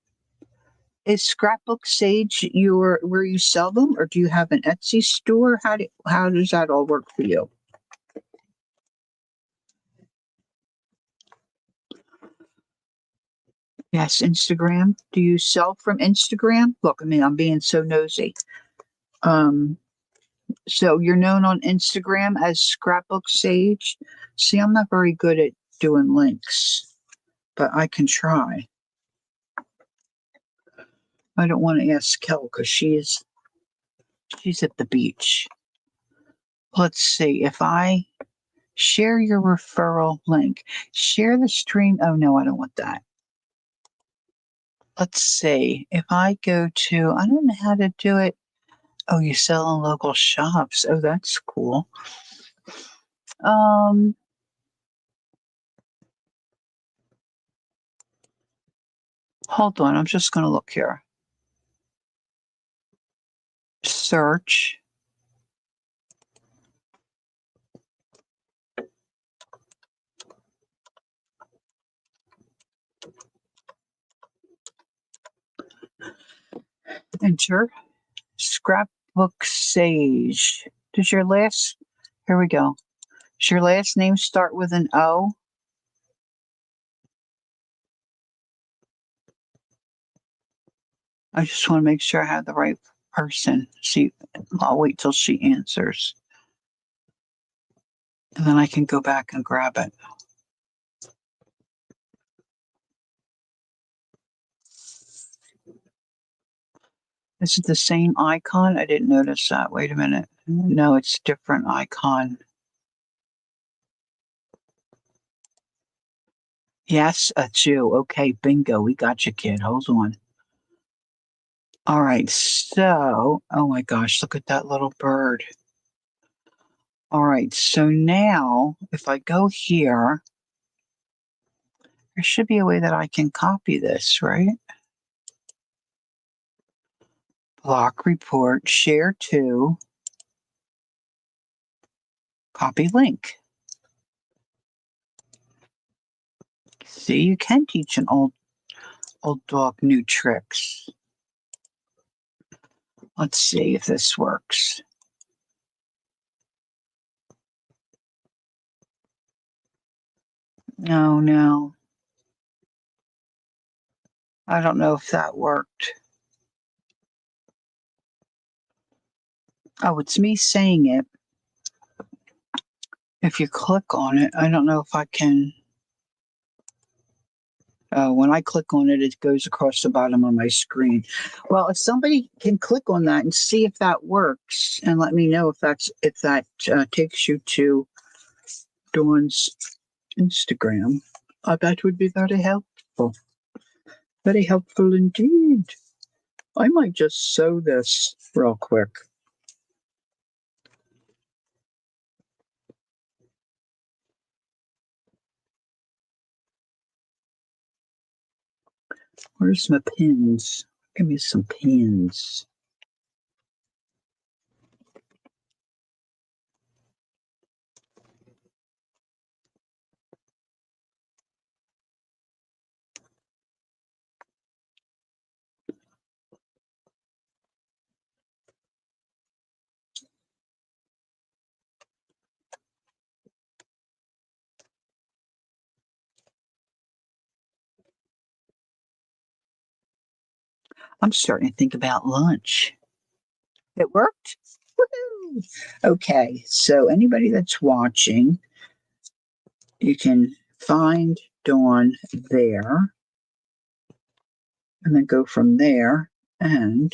is Scrapbook Sage your where you sell them, or do you have an Etsy store? How does that all work for you? Yes, Instagram. Do you sell from Instagram? Look, I mean, I'm being so nosy. Um, so you're known on Instagram as Scrapbook Sage. See, I'm not very good at doing links, but I can try. I don't want to ask Kel because she's at the beach. Let's see if I share your referral link. Share the stream. Oh no, I don't want that. Let's see if I go to. I don't know how to do it. Oh, you sell in local shops. Oh, that's cool. Um, hold on. I'm just going to look here. Search. Enter. Scrapbook Sage. Does your last? Here we go. Does your last name start with an O? I just want to make sure I have the right person. See, I'll wait till she answers. And then I can go back and grab it. Is it the same icon? I didn't notice that. Wait a minute. No, it's different icon. Yes, a Jew. Okay, bingo. We got you, kid. Hold on. All right. So, oh my gosh, look at that little bird. All right. So now, if I go here, there should be a way that I can copy this, right? Block report, share to, copy link. See, you can teach an old dog new tricks. Let's see if this works. Oh, no. I don't know if that worked. Oh, it's me saying it. If you click on it, I don't know if I can. When I click on it, it goes across the bottom of my screen. Well, if somebody can click on that and see if that works, and let me know if that takes you to Dawn's Instagram, I bet would be very helpful. Very helpful indeed. I might just sew this real quick. Where's my pins? Give me some pins. I'm starting to think about lunch. It worked? Woohoo! Okay, so anybody that's watching, you can find Dawn there and then go from there and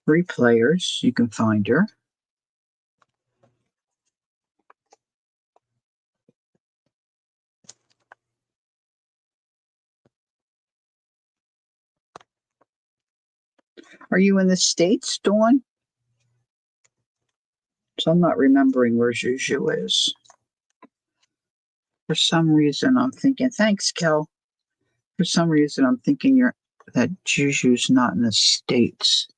replayers. You can find her. Are you in the States, Dawn? So I'm not remembering where Juju is. For some reason, I'm thinking, thanks, Kel. For some reason, I'm thinking that Juju's not in the States.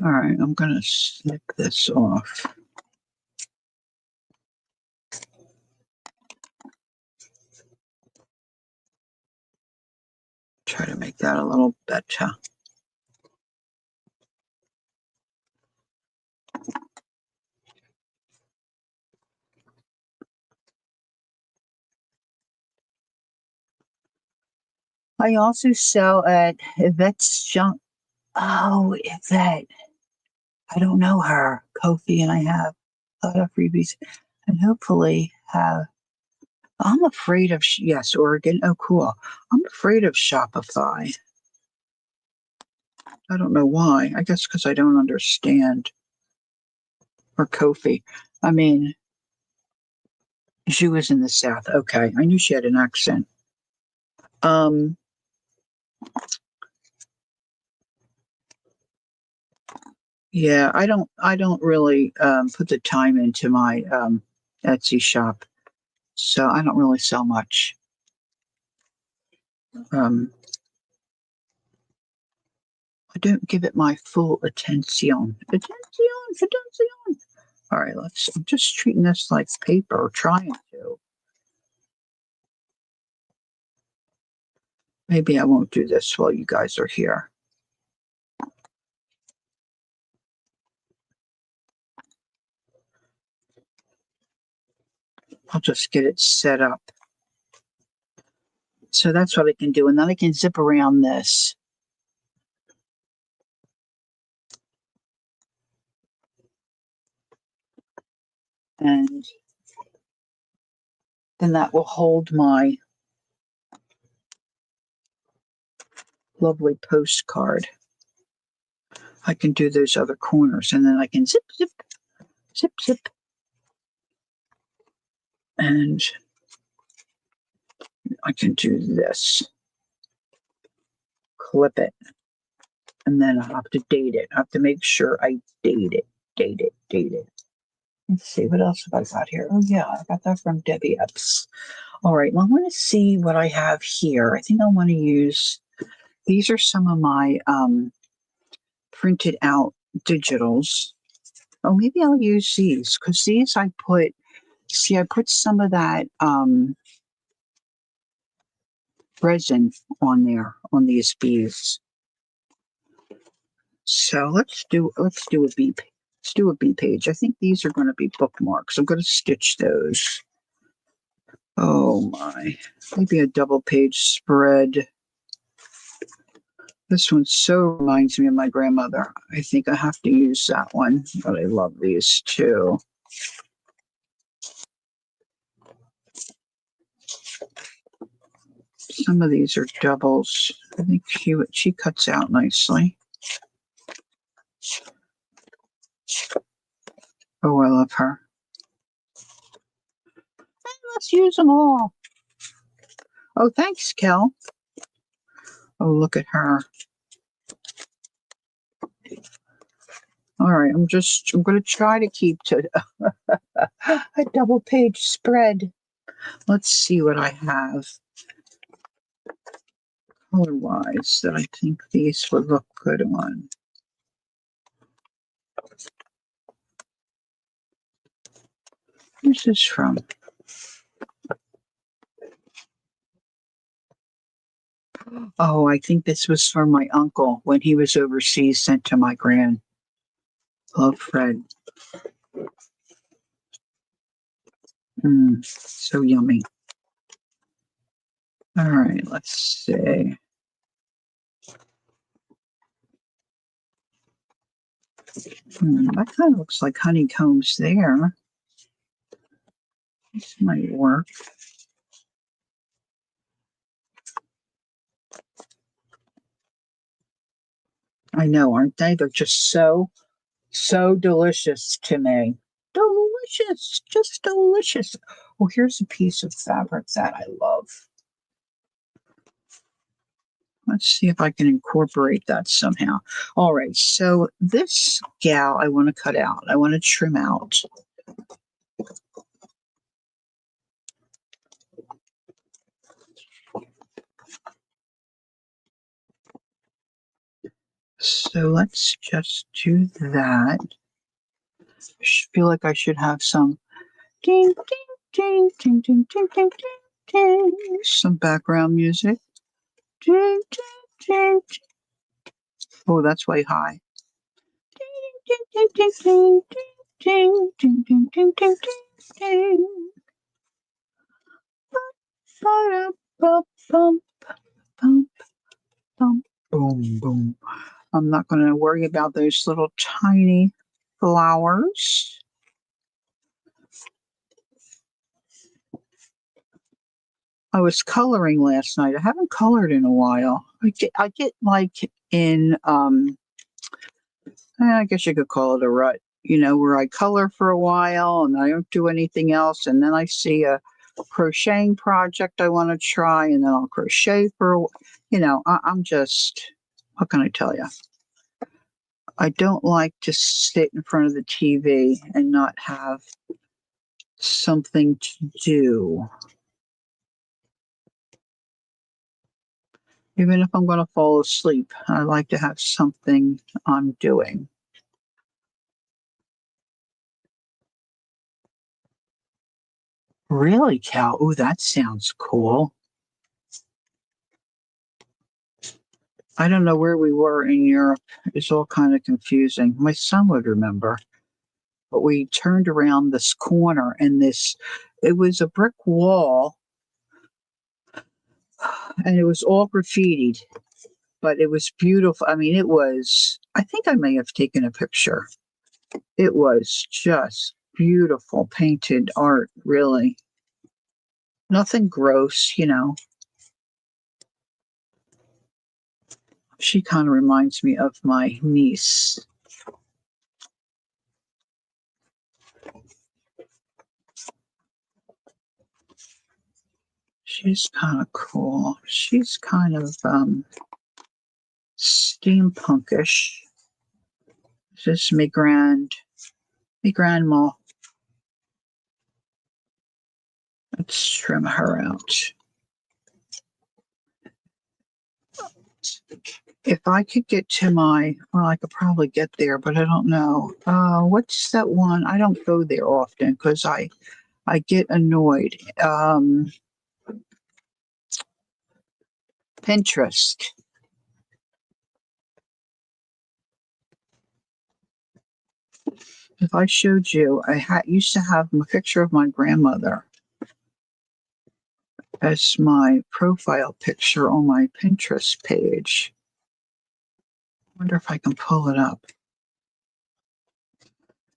All right, I'm going to snip this off. Try to make that a little better. I also sell at Yvette's Junk. Oh, Yvette. I don't know her. Kofi and I have a lot of freebies and hopefully have. I'm afraid of, yes, Oregon. Oh, cool. I'm afraid of Shopify. I don't know why. I guess because I don't understand. Or Kofi. I mean, she was in the South. Okay. I knew she had an accent. Um, yeah, I don't really put the time into my Etsy shop. So I don't really sell much. Um, I don't give it my full attention. Attention. All right, I'm just treating this like paper, trying to. Maybe I won't do this while you guys are here. I'll just get it set up. So that's what I can do. And then I can zip around this. And then that will hold my lovely postcard. I can do those other corners and then I can zip, zip, zip, zip. And I can do this. Clip it. And then I have to date it. I have to make sure I date it. Let's see, what else have I got here? Oh, yeah, I got that from Debbie Epps. All right, well, I want to see what I have here. I think I want to use, these are some of my printed out digitals. Oh, maybe I'll use these because these I put some of that resin on there on these bees. So let's do a bee. Let's do a bee page. I think these are going to be bookmarks. I'm going to stitch those. Oh my, maybe a double page spread. This one so reminds me of my grandmother. I think I have to use that one, but I love these too. Some of these are doubles. I think she cuts out nicely. Oh, I love her. Let's use them all. Oh, thanks, Kel. Oh, look at her. All right, I'm going to try to keep to a double page spread. Let's see what I have color-wise that I think these would look good on. Where's this from? Oh, I think this was from my uncle when he was overseas, sent to my gran. Love, Fred. So yummy. All right, let's see. That kind of looks like honeycombs there. This might work. I know, aren't they? They're just so delicious to me. Delicious, just delicious. Oh, here's a piece of fabric that I love. Let's see if I can incorporate that somehow. All right, so this gal I want to cut out. I want to trim out. So let's just do that. I feel like I should have some ding, ding, ding, ding, ding, ding, ding, ding, ding. Some background music. Ding, ding, ding, ding. Oh, that's way high. Ding, ding, ding, ding, ding, ding, ding, ding, ding, ding, ding. Boom, boom. I'm not going to worry about those little tiny flowers. I was coloring last night. I haven't colored in a while. I get like in I guess you could call it a rut, where I color for a while and I don't do anything else, and then I see a crocheting project I want to try, and then I'll crochet for, I'm just, what can I tell you? I don't like to sit in front of the TV and not have something to do. Even if I'm going to fall asleep, I like to have something I'm doing. Really, Cal? Ooh, that sounds cool. I don't know where we were in Europe. It's all kind of confusing. My son would remember. But we turned around this corner and it was a brick wall and it was all graffitied, but it was beautiful. I mean, I think I may have taken a picture. It was just beautiful painted art, really. Nothing gross, She kind of reminds me of my niece. She's kind of cool. She's kind of steampunkish. This is my grandma. Let's trim her out. If I could get to I could probably get there, but I don't know. What's that one? I don't go there often because I get annoyed. Pinterest. If I showed you, I used to have a picture of my grandmother as my profile picture on my Pinterest page. I wonder if I can pull it up.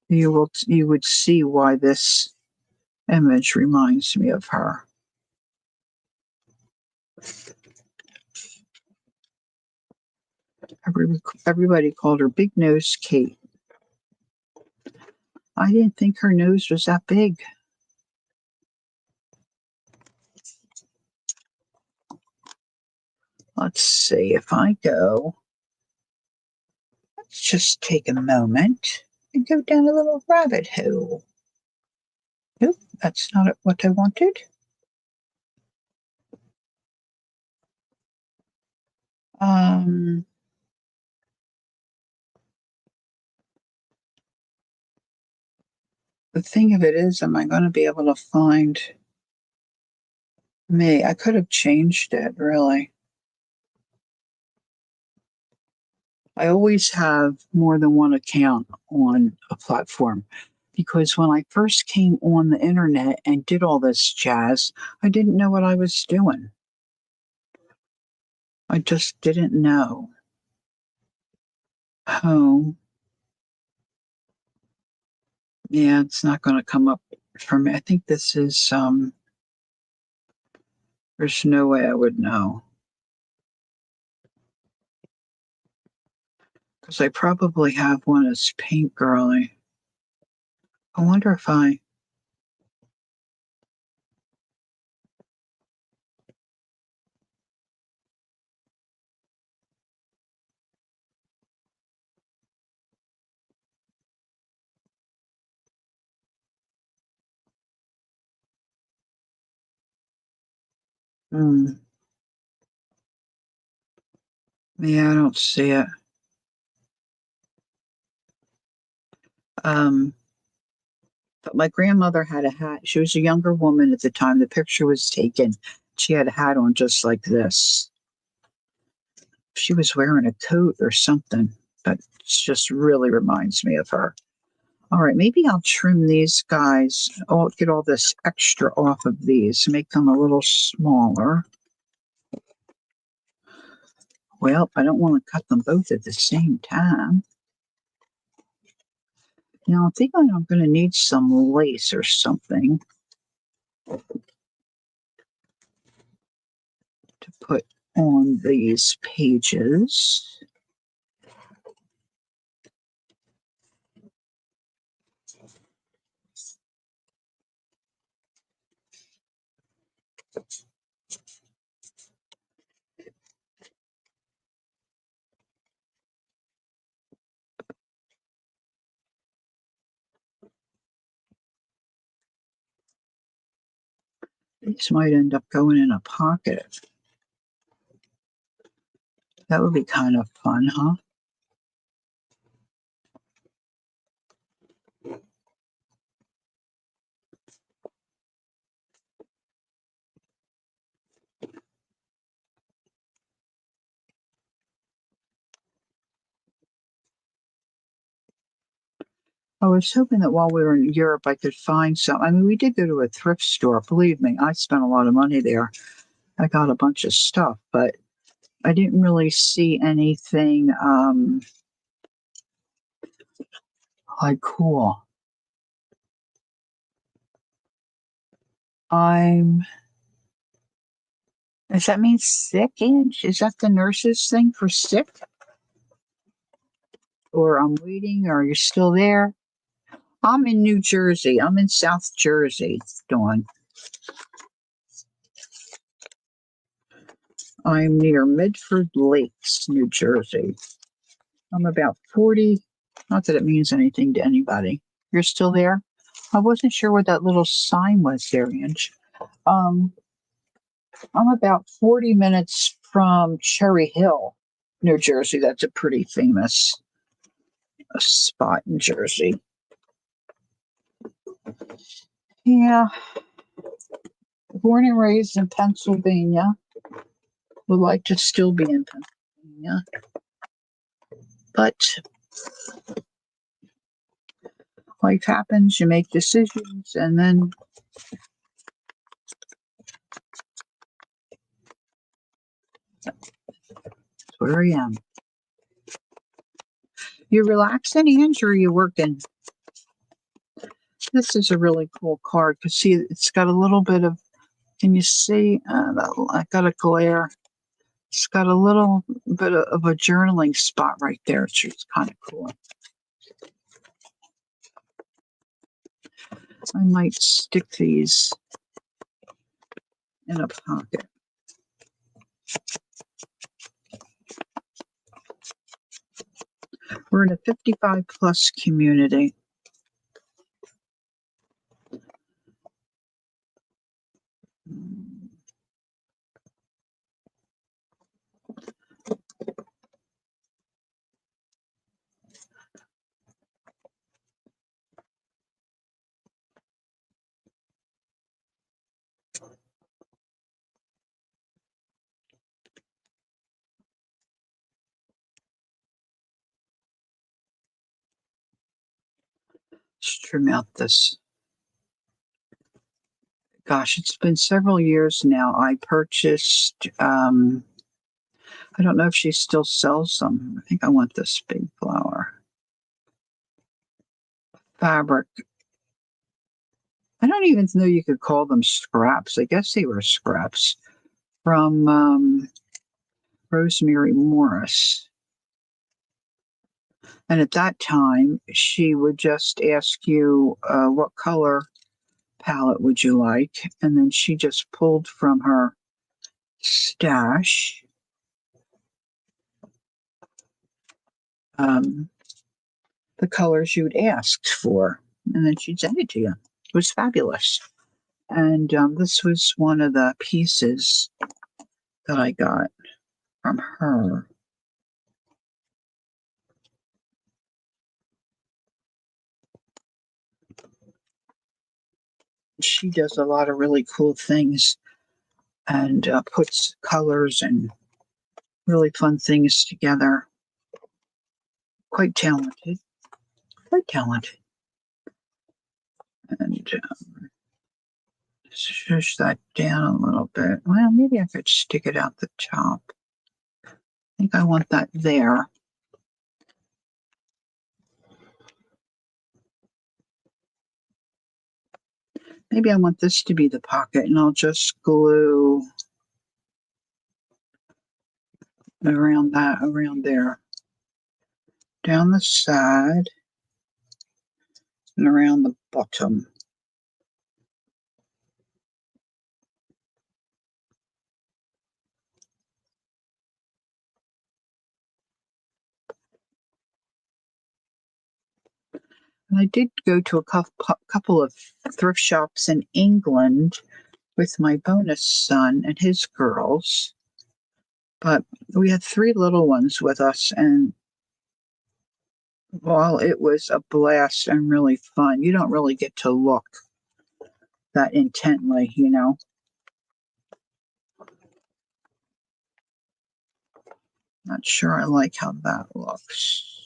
You would see why this image reminds me of her. Everybody called her Big Nose Kate. I didn't think her nose was that big. Let's see if I go. Let's just take a moment and go down a little rabbit hole. Nope, that's not what I wanted. The thing of it is, am I going to be able to find me? I could have changed it, really. I always have more than one account on a platform because when I first came on the internet and did all this jazz, I didn't know what I was doing. I just didn't know. Home. Yeah, it's not going to come up for me. I think this is, there's no way I would know. Because I probably have one as Paint Girly. I wonder if I. Yeah, I don't see it. But my grandmother had a hat. She was a younger woman at the time the picture was taken. She had a hat on just like this. She was wearing a coat or something, but it just really reminds me of her. All right, maybe I'll trim these guys. I'll get all this extra off of these, make them a little smaller. Well, I don't want to cut them both at the same time. Now, I'm thinking I'm going to need some lace or something to put on these pages. These might end up going in a pocket. That would be kind of fun, huh? I was hoping that while we were in Europe, I could find some. I mean, we did go to a thrift store. Believe me, I spent a lot of money there. I got a bunch of stuff, but I didn't really see anything like cool. Does that mean sick, Ange? Is that the nurse's thing for sick? Or I'm waiting, or you're still there? I'm in New Jersey. I'm in South Jersey, Dawn. I'm near Medford Lakes, New Jersey. I'm about 40. Not that it means anything to anybody. You're still there? I wasn't sure what that little sign was there, Ange. Um, I'm about 40 minutes from Cherry Hill, New Jersey. That's a pretty famous spot in Jersey. Yeah. Born and raised in Pennsylvania. would like to still be in Pennsylvania, but life happens, you make decisions, and then that's where I am. You relaxing, Andrew, or you working? This is a really cool card because see, it's got a little bit of, can you see? I got a glare. It's got a little bit of a journaling spot right there. It's just kind of cool. I might stick these in a pocket. We're in a 55 plus community. Let's trim out this. Gosh, it's been several years now. I purchased, I don't know if she still sells them. I think I want this big flower. Fabric. I don't even know you could call them scraps. I guess they were scraps from Rosemary Morris. And at that time, she would just ask you, what color palette would you like? And then she just pulled from her stash the colors you'd asked for. And then she'd send it to you. It was fabulous. And this was one of the pieces that I got from her. She does a lot of really cool things and puts colors and really fun things together. Quite talented. Quite talented. And shush that down a little bit. Well, maybe I could stick it out the top. I think I want that there. Maybe I want this to be the pocket, and I'll just glue around there. Down the side and around the bottom. And I did go to a couple of thrift shops in England with my bonus son and his girls. But we had 3 little ones with us, and while it was a blast and really fun, you don't really get to look that intently, you know. Not sure I like how that looks.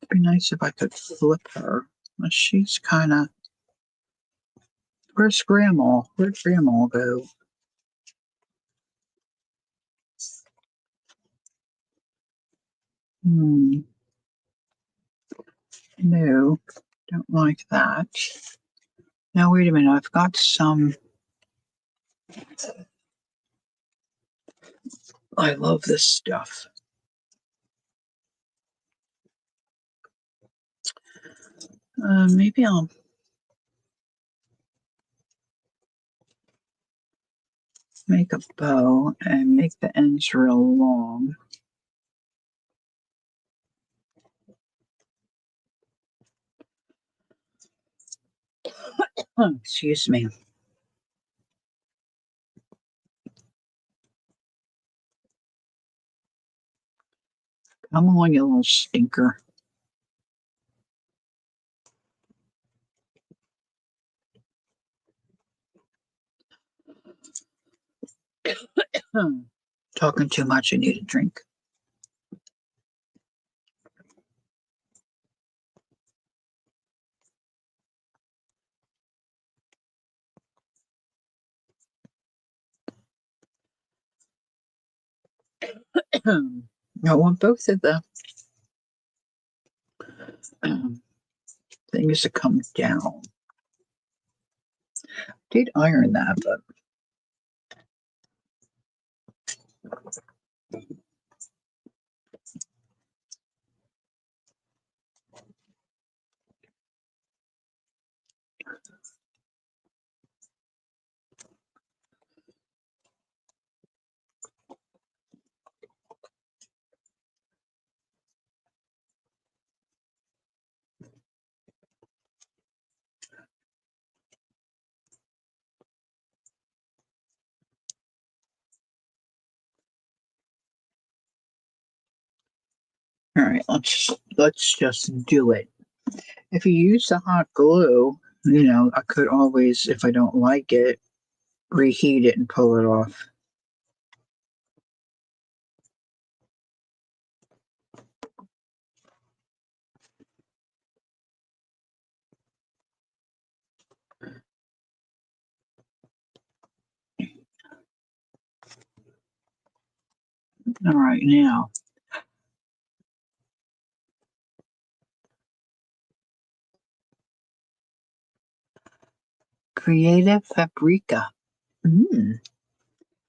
It'd be nice if I could flip her. She's kind of. Where's Grandma? Where'd Grandma go? No, don't like that. Now, wait a minute. I've got some. I love this stuff. Maybe I'll make a bow and make the ends real long. Oh, excuse me. Come on, you little stinker. Talking too much. I need a drink. I want both of the um, things to come down. Did iron that, but all right. Let's just do it. If you use the hot glue, I could always, if I don't like it, reheat it and pull it off. All right, now Creative Fabrica. Mm.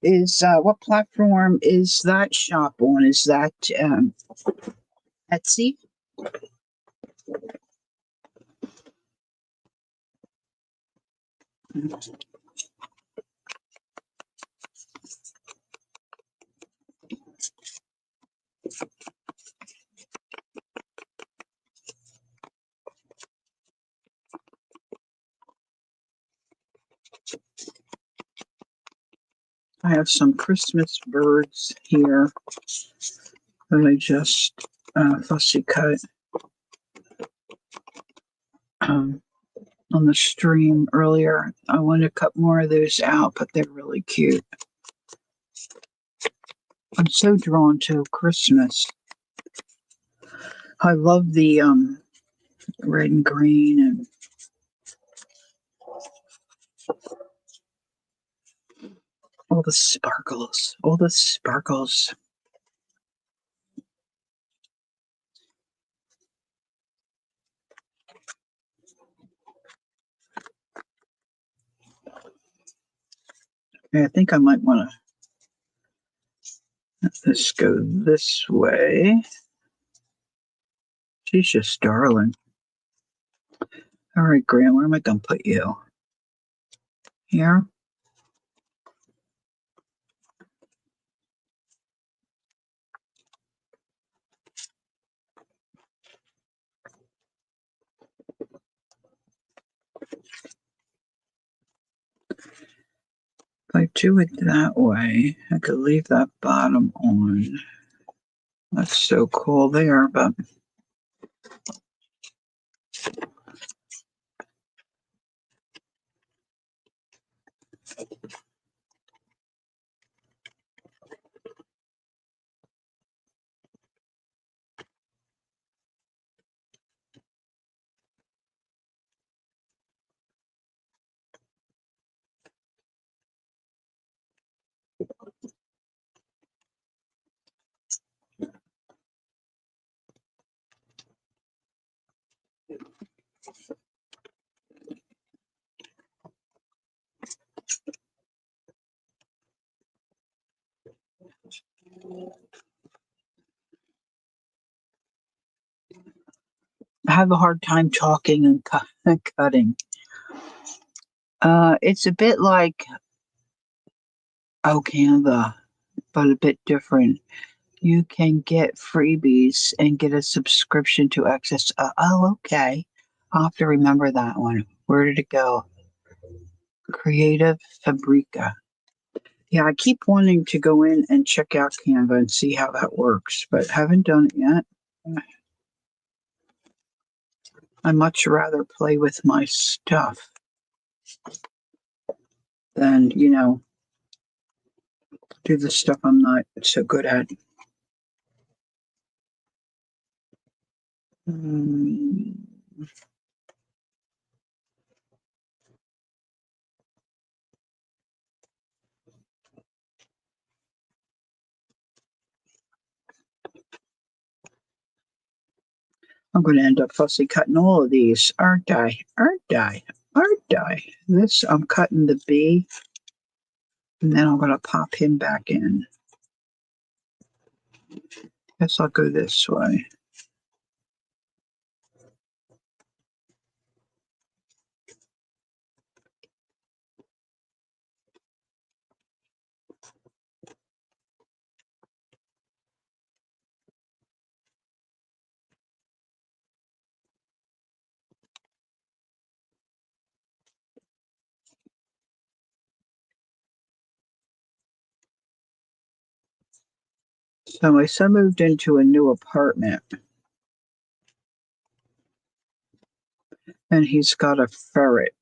Is what platform is that shop on? Is that Etsy? I have some Christmas birds here that I just fussy cut um, on the stream earlier. I want to cut more of those out, but they're really cute. I'm so drawn to Christmas. I love the red and green and all the sparkles. All the sparkles. I think I might want to let this go this way. She's just darling. All right, Grant, where am I going to put you? Here? If I do it that way, I could leave that bottom on. That's so cool there, but I have a hard time talking and cutting. It's a bit like Canva, but a bit different. You can get freebies and get a subscription to access. Okay. I'll have to remember that one. Where did it go? Creative Fabrica. Yeah, I keep wanting to go in and check out Canva and see how that works, but haven't done it yet. I much rather play with my stuff than, do the stuff I'm not so good at. Mm, I'm going to end up fussy cutting all of these, aren't I? Aren't I? Aren't I? This, I'm cutting the B, and then I'm going to pop him back in. Guess I'll go this way. So my son moved into a new apartment, and he's got a ferret.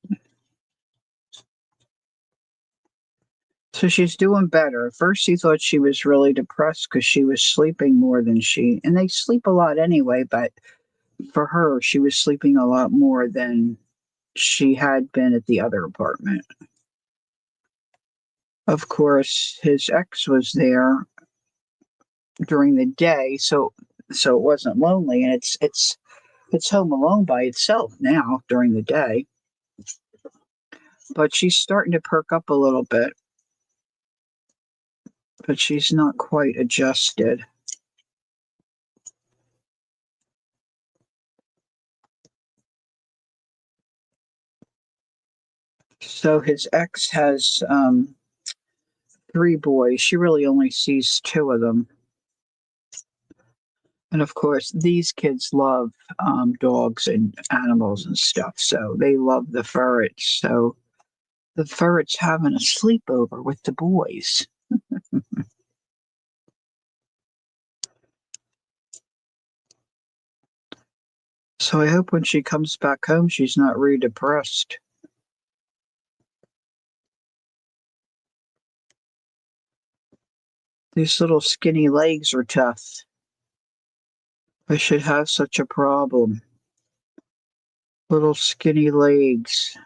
So she's doing better. At first, he thought she was really depressed because she was sleeping more than and they sleep a lot anyway, but for her, she was sleeping a lot more than she had been at the other apartment. Of course, his ex was there during the day, so it wasn't lonely, and it's home alone by itself now during the day. But she's starting to perk up a little bit, but she's not quite adjusted. So his ex has three boys. She really only sees two of them. And of course, these kids love dogs and animals and stuff. So they love the ferrets. So the ferret's having a sleepover with the boys. So I hope when she comes back home, she's not really depressed. These little skinny legs are tough. I should have such a problem. Little skinny legs.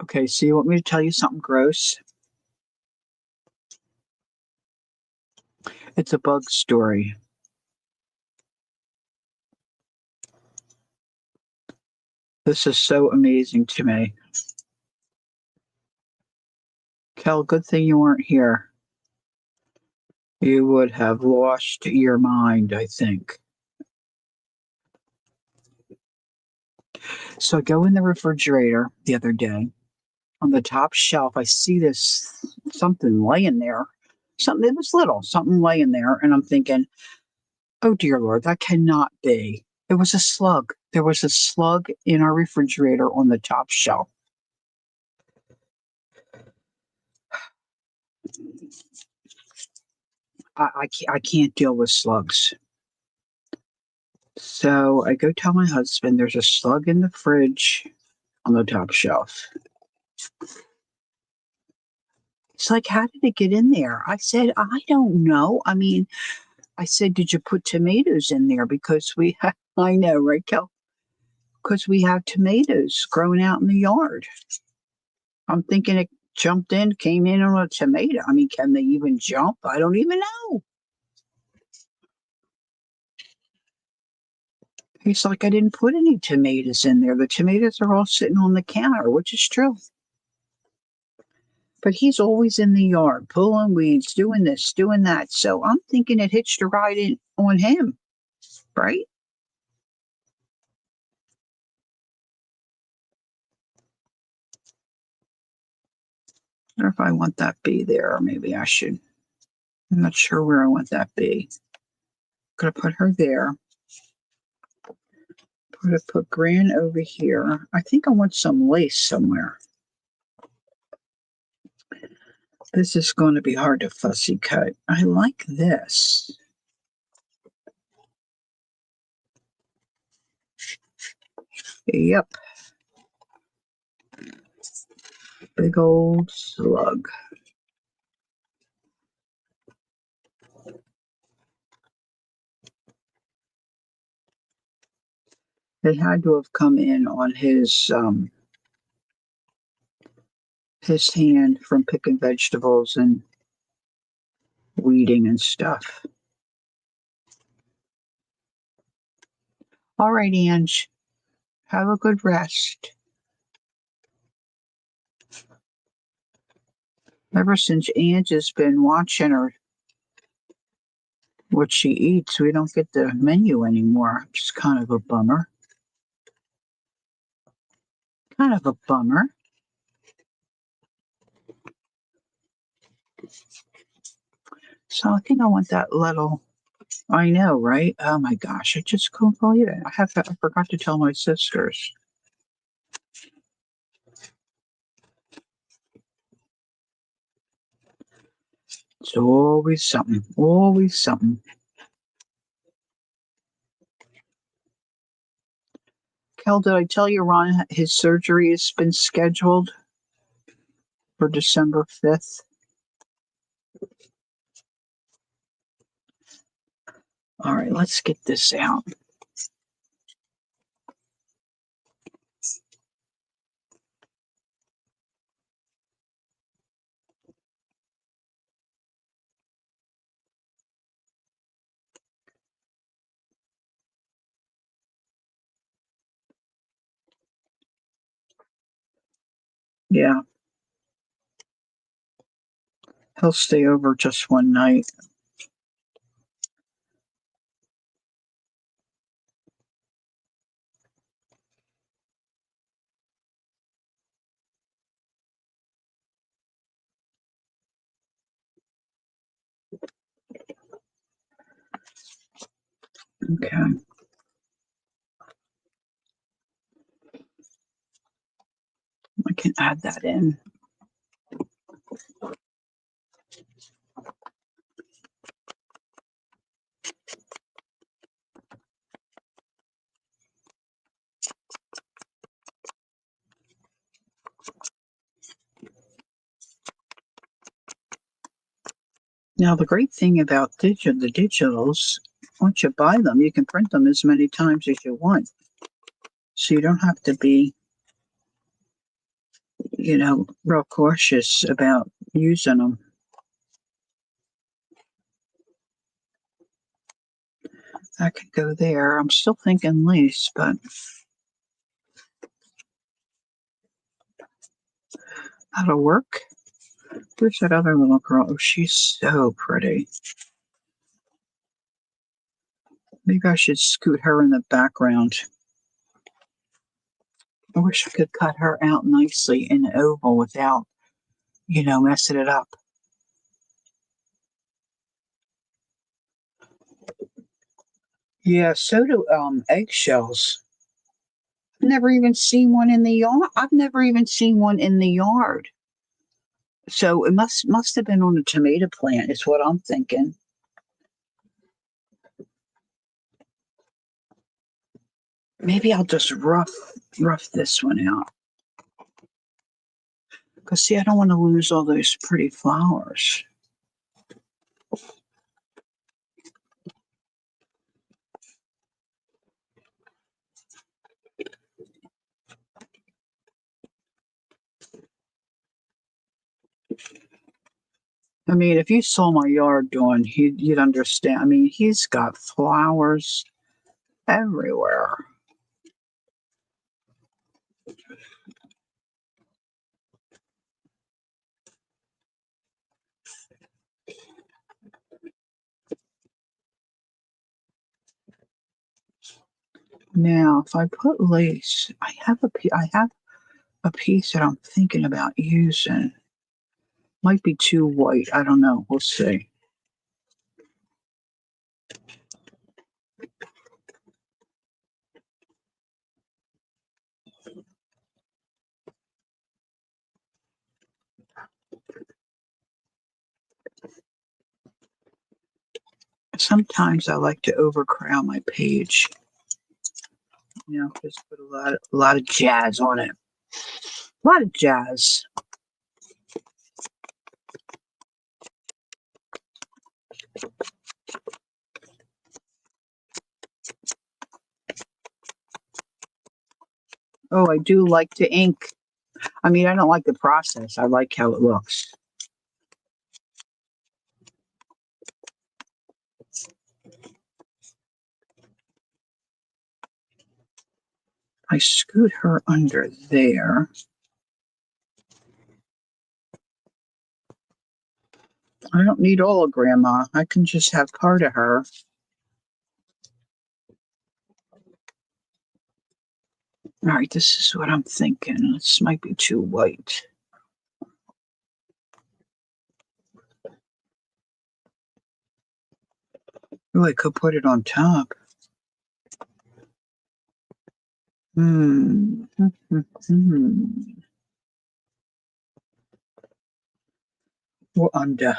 Okay, so you want me to tell you something gross? It's a bug story. This is so amazing to me. Kel, good thing you weren't here. You would have lost your mind, I think. So I go in the refrigerator the other day. On the top shelf, I see this something laying there. Something, it was little, something laying there. And I'm thinking, oh dear Lord, that cannot be. It was a slug. There was a slug in our refrigerator on the top shelf. I can't deal with slugs. So I go tell my husband there's a slug in the fridge on the top shelf. It's like, how did it get in there? I said, I don't know. I mean, I said, did you put tomatoes in there? Because we have, I know, right, Kel? Because we have tomatoes growing out in the yard. I'm thinking it jumped in, came in on a tomato. I mean, can they even jump? I don't even know. He's like, I didn't put any tomatoes in there. The tomatoes are all sitting on the counter, which is true. But he's always in the yard, pulling weeds, doing this, doing that. So I'm thinking it hitched a ride in on him, right? I wonder if I want that bee there, or maybe I should. I'm not sure where I want that bee. Gonna put her there. I'm going to put Gran over here. I think I want some lace somewhere. This is going to be hard to fussy cut. I like this. Yep. Big old slug. They had to have come in on his hand from picking vegetables and weeding and stuff. All right, Ange. Have a good rest. Ever since Ange has been watching her what she eats, we don't get the menu anymore. It's kind of a bummer. Kind of a bummer. So I think I want that little. I know, right? Oh my gosh, I just couldn't believe it. I forgot to tell my sisters. It's always something. Always something. Kel, did I tell you Ron his surgery has been scheduled for December 5th? All right, let's get this out. Yeah, he'll stay over just one night. Okay. I can add that in. Now, the great thing about the digitals, once you buy them, you can print them as many times as you want. So you don't have to be, real cautious about using them. That could go there. I'm still thinking lace, but that'll work. Where's that other little girl? Oh, she's so pretty. Maybe I should scoot her in the background. I wish I could cut her out nicely in the oval without, messing it up. Yeah, so do eggshells. I've never even seen one in the yard. I've never even seen one in the yard. So it must have been on a tomato plant, is what I'm thinking. Maybe I'll just rough this one out. Because see, I don't want to lose all those pretty flowers. I mean, if you saw my yard, Dawn, you'd understand. I mean, he's got flowers everywhere. Now, if I put lace, I have a piece that I'm thinking about using. Might be too white. I don't know. We'll see. Sometimes I like to overcrowd my page. Just put a lot of jazz on it. A lot of jazz. Oh, I do like to ink. I mean, I don't like the process. I like how it looks. I scoot her under there. I don't need all of Grandma. I can just have part of her. All right, this is what I'm thinking. This might be too white. Oh, I could put it on top. Hmm. Or under.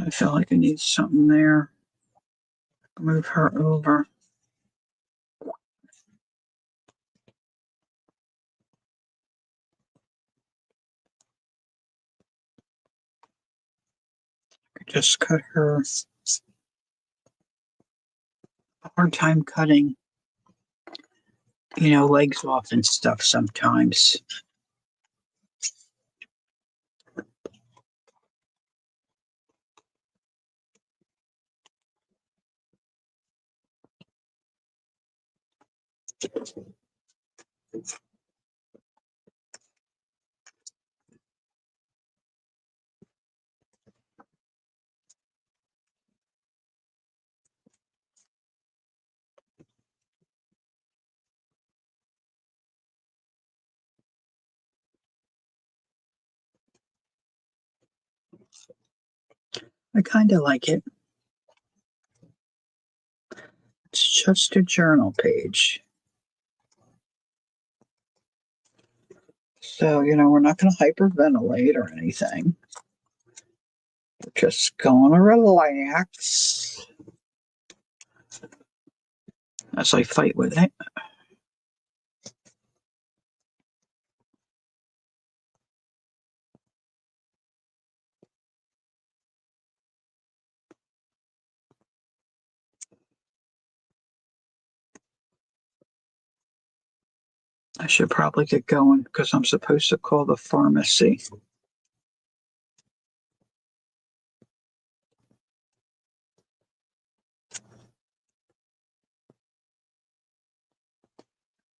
I feel like I need something there. Move her over. Just cut her. Hard time cutting, legs off and stuff sometimes. I kind of like it. It's just a journal page. So, we're not going to hyperventilate or anything. We're just going to relax as I fight with it. I should probably get going because I'm supposed to call the pharmacy.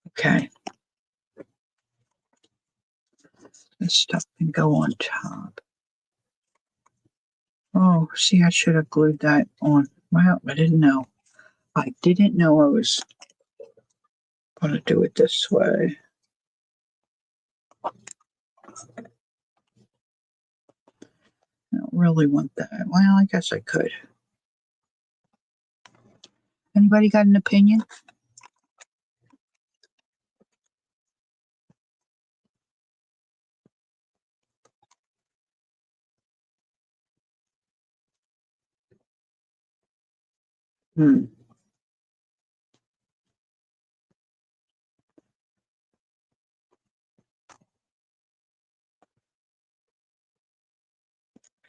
Okay. This stuff can go on top. Oh, see, I should have glued that on. Well, I didn't know. I didn't know I was going to do it this way. I don't really want that. Well, I guess I could. Anybody got an opinion? Hmm.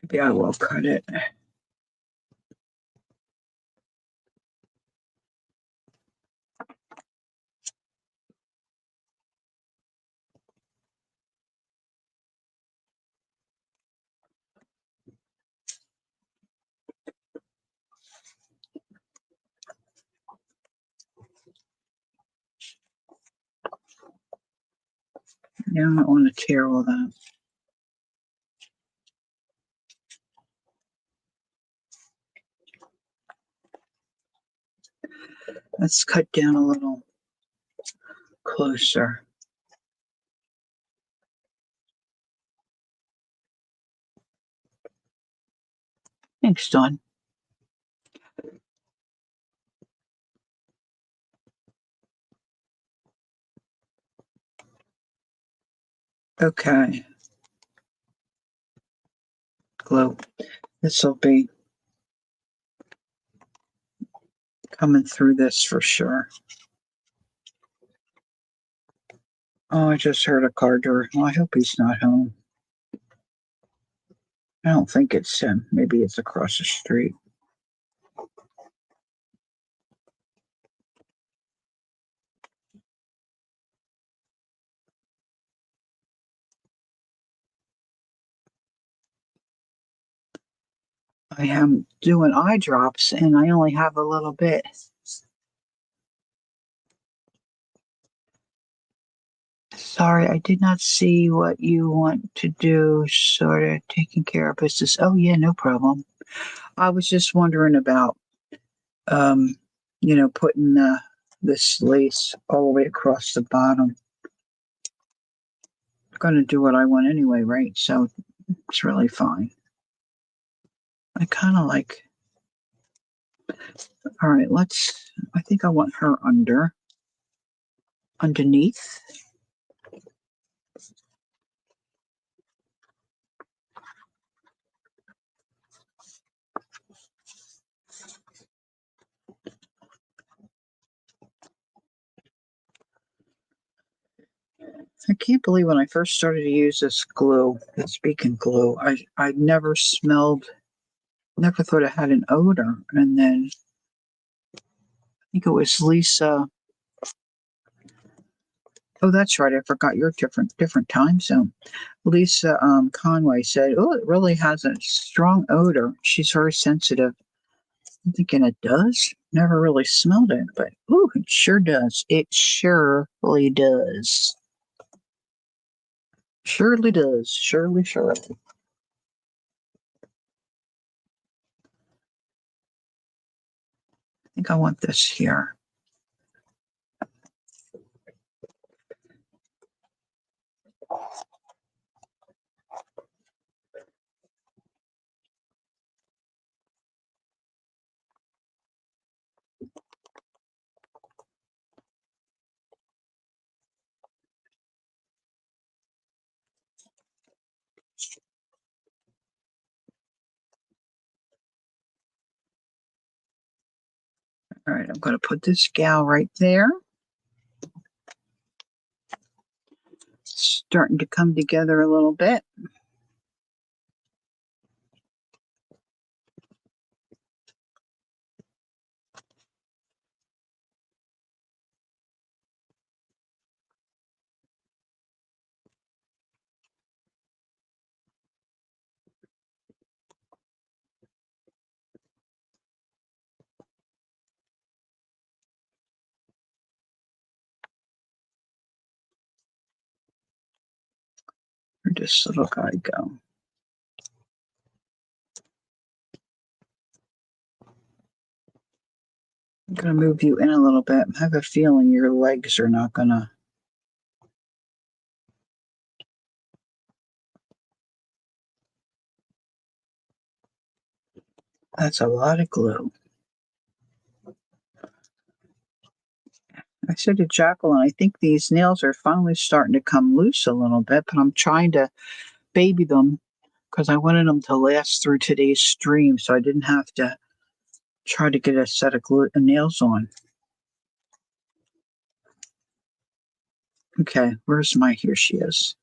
Maybe I will cut it. Yeah, I don't want to tear all that. Let's cut down a little closer. Thanks, Dawn. Okay. Glue. This will be coming through this for sure. Oh, I just heard a car door. Well, I hope he's not home. I don't think it's him. Maybe it's across the street. I am doing eye drops and I only have a little bit. Sorry, I did not see what you want to do, sort of taking care of business. Oh, yeah, no problem. I was just wondering about, um, putting this lace all the way across the bottom. I'm going to do what I want anyway, right? So it's really fine. I kind of like, all right, I think I want her underneath. I can't believe when I first started to use this glue, this beacon glue, I never thought it had an odor. And then I think it was Lisa. Oh, that's right. I forgot your different time zone. Lisa Conway said, "Oh, it really has a strong odor. She's very sensitive." I'm thinking it does. Never really smelled it, but it sure does. It surely does. Surely does. Surely, surely. I think I want this here. All right, I'm going to put this gal right there. Starting to come together a little bit. Where'd this little guy go? I'm going to move you in a little bit. I have a feeling your legs are not going to. That's a lot of glue. I said to Jacqueline, I think these nails are finally starting to come loose a little bit, but I'm trying to baby them because I wanted them to last through today's stream so I didn't have to try to get a set of nails on. Okay, where's here she is.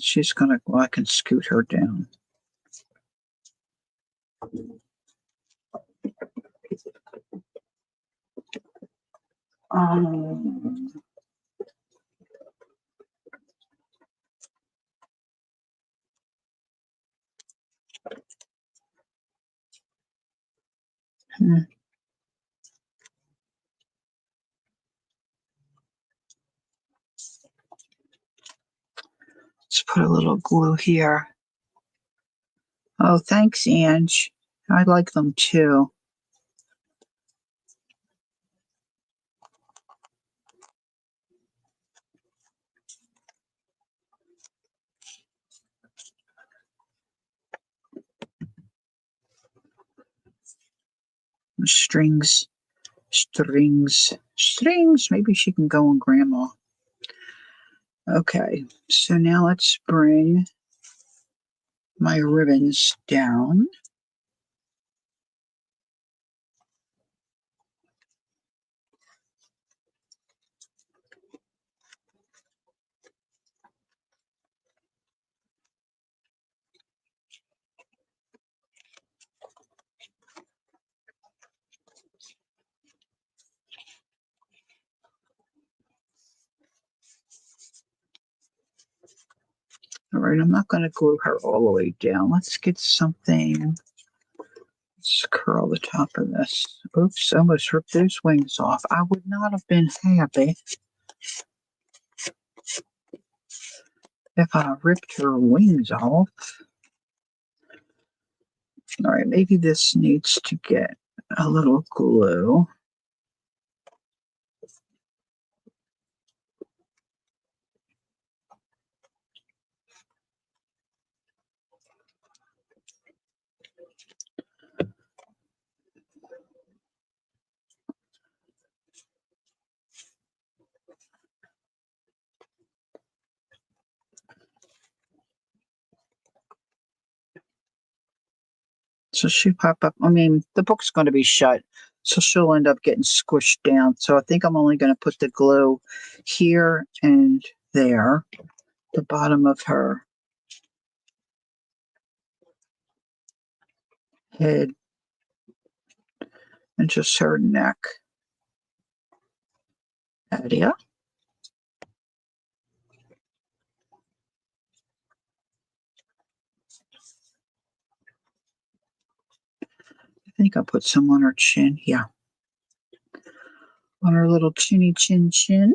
She's gonna, I can scoot her down. Um, Let's put a little glue here. Oh, thanks, Ange. I like them too. Strings, strings, strings. Maybe she can go on Grandma. Okay, so now let's bring my ribbons down. All right, I'm not going to glue her all the way down. Let's get something. Let's curl the top of this. Oops, almost ripped those wings off. I would not have been happy if I ripped her wings off. All right, maybe this needs to get a little glue. So she pop up. I mean, the book's going to be shut, so she'll end up getting squished down. So I think I'm only going to put the glue here and there, the bottom of her head and just her neck area. I think I'll put some on her chin. Yeah. On her little chinny chin chin.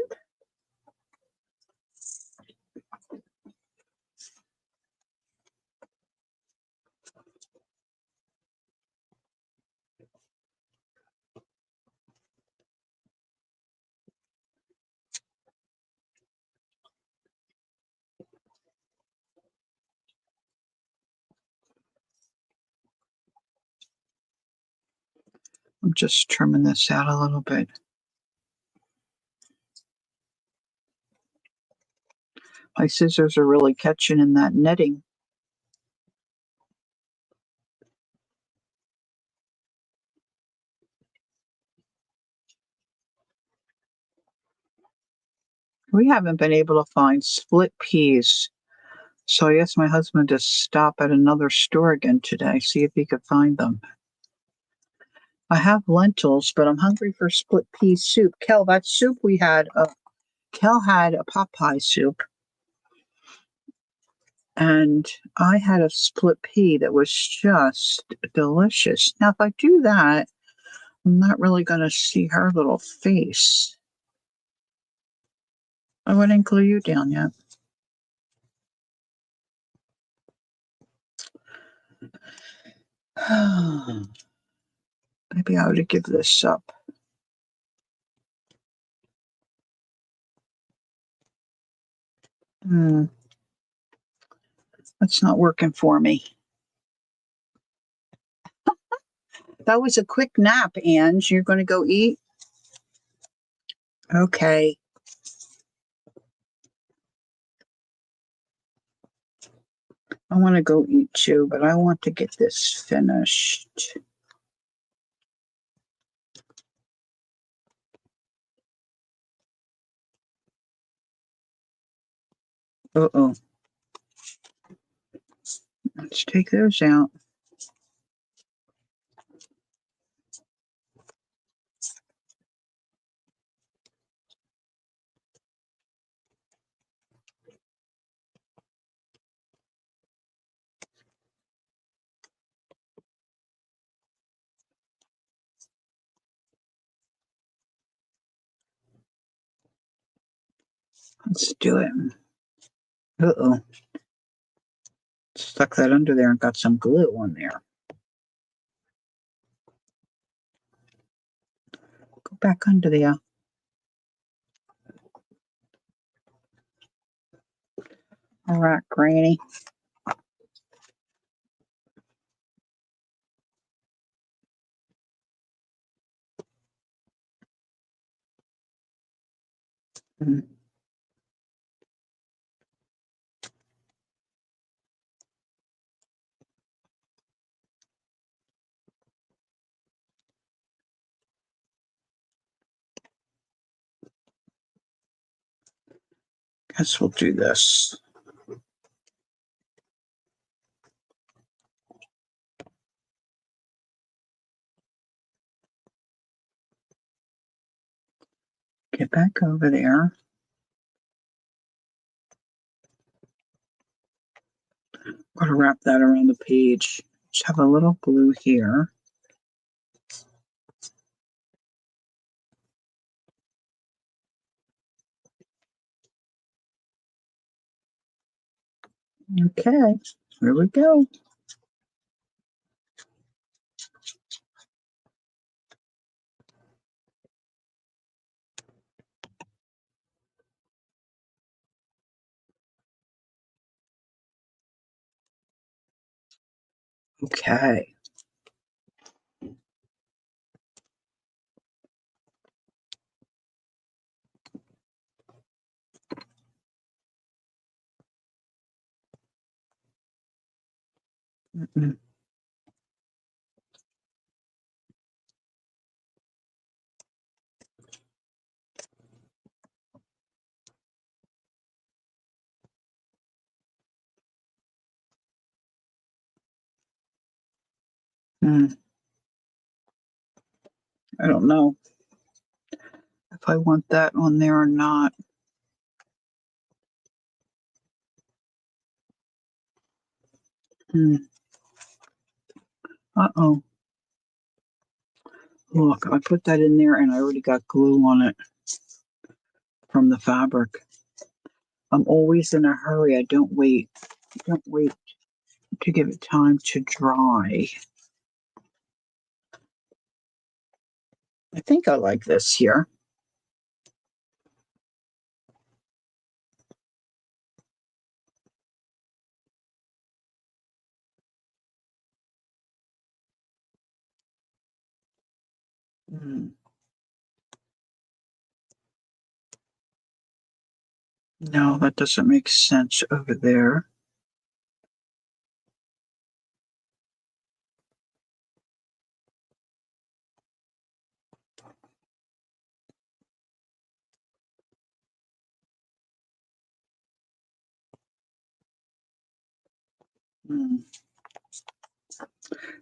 I'm just trimming this out a little bit. My scissors are really catching in that netting. We haven't been able to find split peas. So I asked my husband to stop at another store again today, see if he could find them. I have lentils, but I'm hungry for split pea soup. Kel, that soup we had, Kel had a pot pie soup, and I had a split pea that was just delicious. Now, if I do that, I'm not really going to see her little face. I wouldn't glue you down yet. Maybe I ought to give this up. That's not working for me. That was a quick nap, Ange. You're going to go eat? Okay. I want to go eat too, but I want to get this finished. Uh-oh. Let's take those out. Let's do it. Uh-oh. Stuck that under there and got some glue on there. Go back under there. All right, Granny. Mm. Guess we'll do this. Get back over there. I'm going to wrap that around the page. Just have a little glue here. Okay, here we go. Okay. Mm-mm. Mm, I don't know if I want that on there or not. Mm. Uh-oh. Look, I put that in there and I already got glue on it from the fabric. I'm always in a hurry. I don't wait. Don't wait to give it time to dry. I think I like this here. Mm. No, that doesn't make sense over there. Mm. I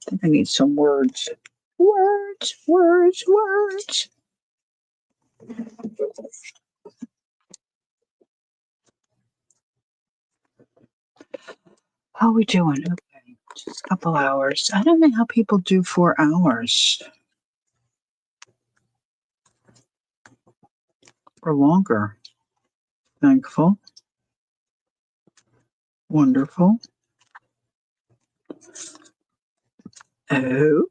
think I need some words. Words, words, words. How are we doing? Okay, just a couple hours. I don't know how people do 4 hours or longer. Thankful. Wonderful. Oh,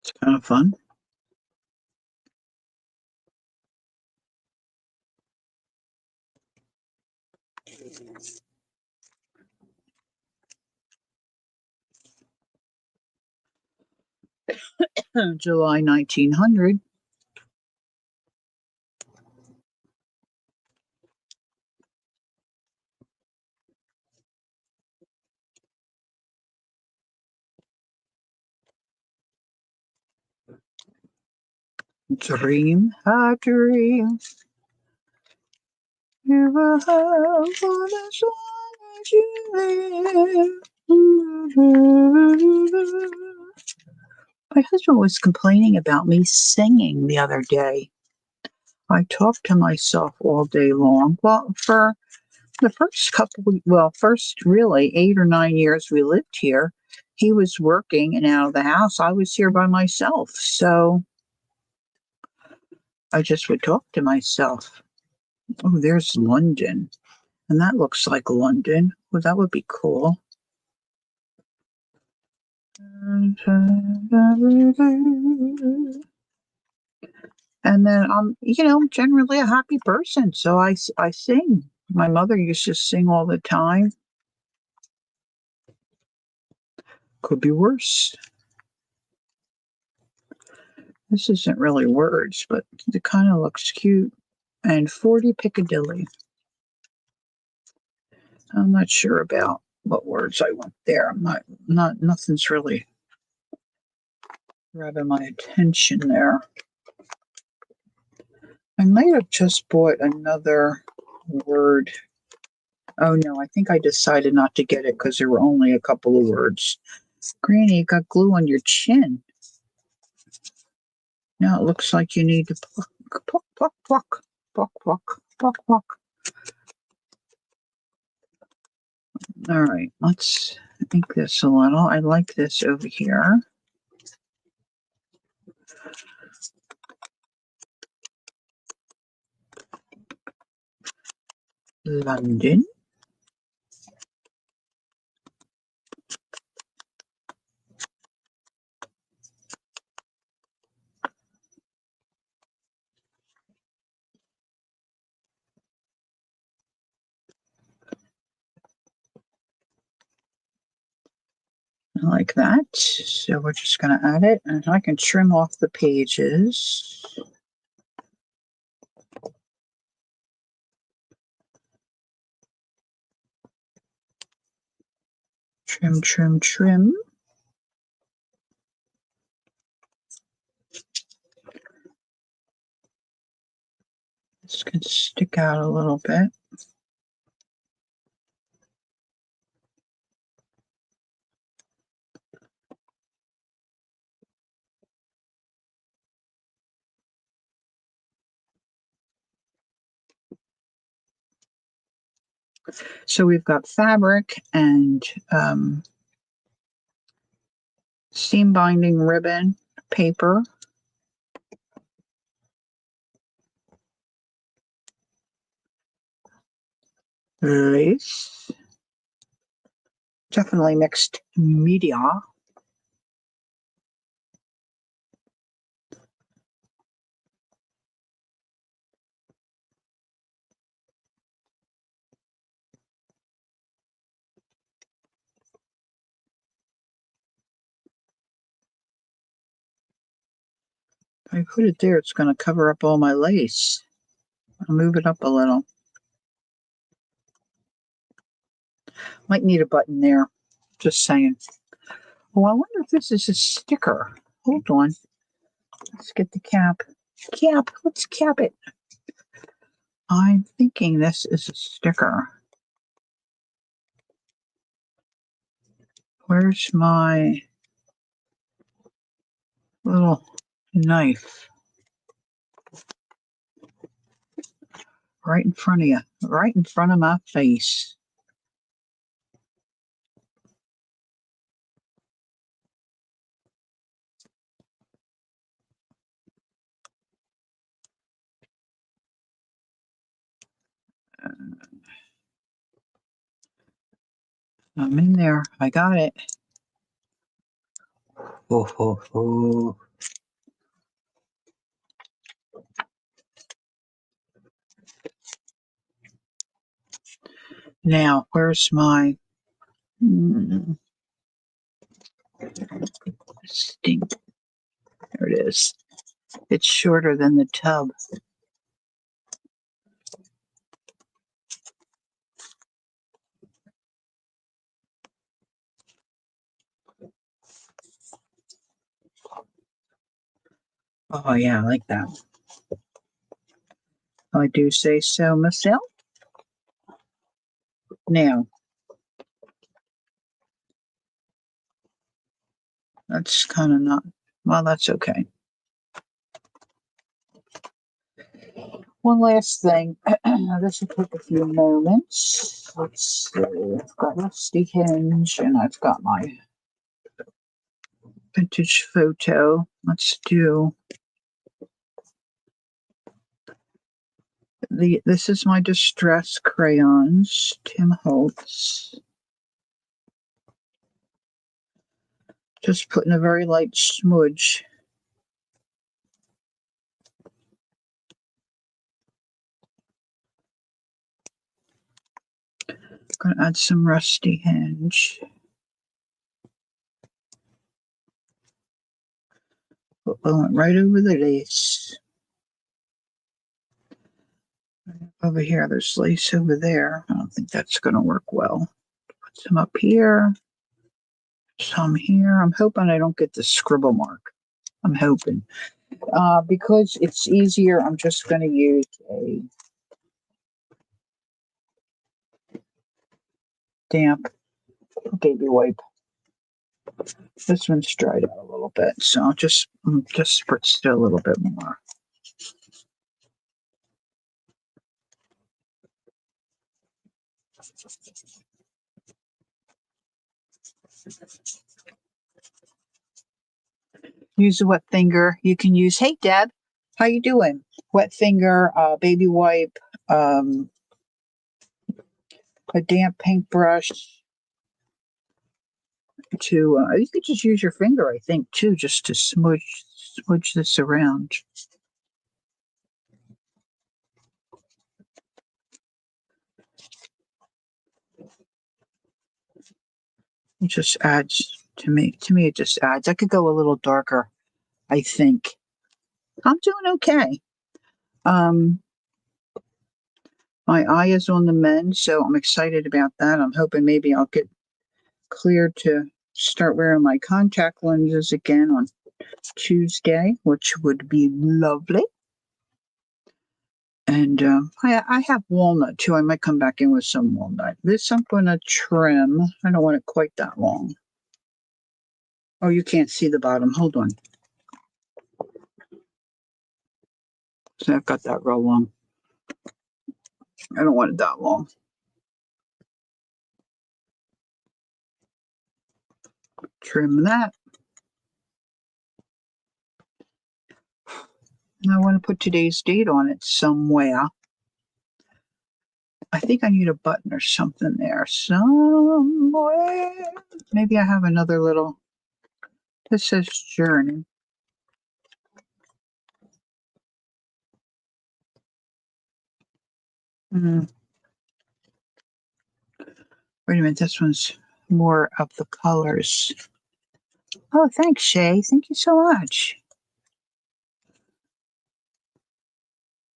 it's kind of fun. July 1900. Dream a dream. You will have for as long as you live. My husband was complaining about me singing the other day. I talked to myself all day long. Well, for the first first really 8 or 9 years we lived here, he was working and out of the house. I was here by myself. So I just would talk to myself. Oh, there's London. And that looks like London. Well, that would be cool. And then I'm, generally a happy person, so I sing. My mother used to sing all the time. Could be worse. This isn't really words, but it kind of looks cute. And 40 Piccadilly. I'm not sure about what words I want there. I'm not nothing's really grabbing my attention there. I might have just bought another word. Oh no, I think I decided not to get it because there were only a couple of words. Granny, you got glue on your chin. Now it looks like you need to pluck, pluck, pluck, pluck, pluck, pluck, pluck, pluck. All right, let's ink this a little. I like this over here. London. I like that. So we're just going to add it, and I can trim off the pages. Trim, trim, trim. This can stick out a little bit. So we've got fabric and seam binding ribbon, paper, lace, definitely mixed media. If I put it there, it's going to cover up all my lace. I'll move it up a little. Might need a button there. Just saying. Oh, I wonder if this is a sticker. Hold on. Let's get the cap. Cap. Let's cap it. I'm thinking this is a sticker. Where's my little knife? Right in front of you. Right in front of my face. I'm in there. I got it. Oh, oh, oh. Now, where's my stink? There it is. It's shorter than the tub. Oh, yeah, I like that. I do say so myself. Now, that's kind of not, well, that's okay. One last thing. This will take a few moments. Let's see. I've got Rusty Hinge and I've got my vintage photo. Let's do this is my distress crayons, Tim Holtz. Just putting a very light smudge Gonna add some rusty hinge. Right over the lace. Over here, there's lace over there. I don't think that's gonna work well. Put some up here, some here. I'm hoping I don't get the scribble mark. I'm hoping. Because it's easier, I'm just gonna use a damp baby wipe. This one's dried out a little bit, so I'll just spritz it a little bit more. Use a wet finger. You can use, hey Deb, how you doing? Wet finger, baby wipe, a damp paintbrush. You could just use your finger, I think, too, just to smudge this around. It just adds to me. It just adds. I could go a little darker, I think. I'm doing okay. My eye is on the mend, so I'm excited about that. I'm hoping maybe I'll get cleared to start wearing my contact lenses again on Tuesday, which would be lovely. And I have walnut too. I might come back in with some walnut. This I'm going to trim. I don't want it quite that long. Oh, you can't see the bottom. Hold on. So I've got that real long. I don't want it that long. Trim that. And I want to put today's date on it somewhere. I think I need a button or something there somewhere. Maybe I have another little. This says journey. Wait a minute. This one's more of the colors. Oh, thanks, Shay. Thank you so much.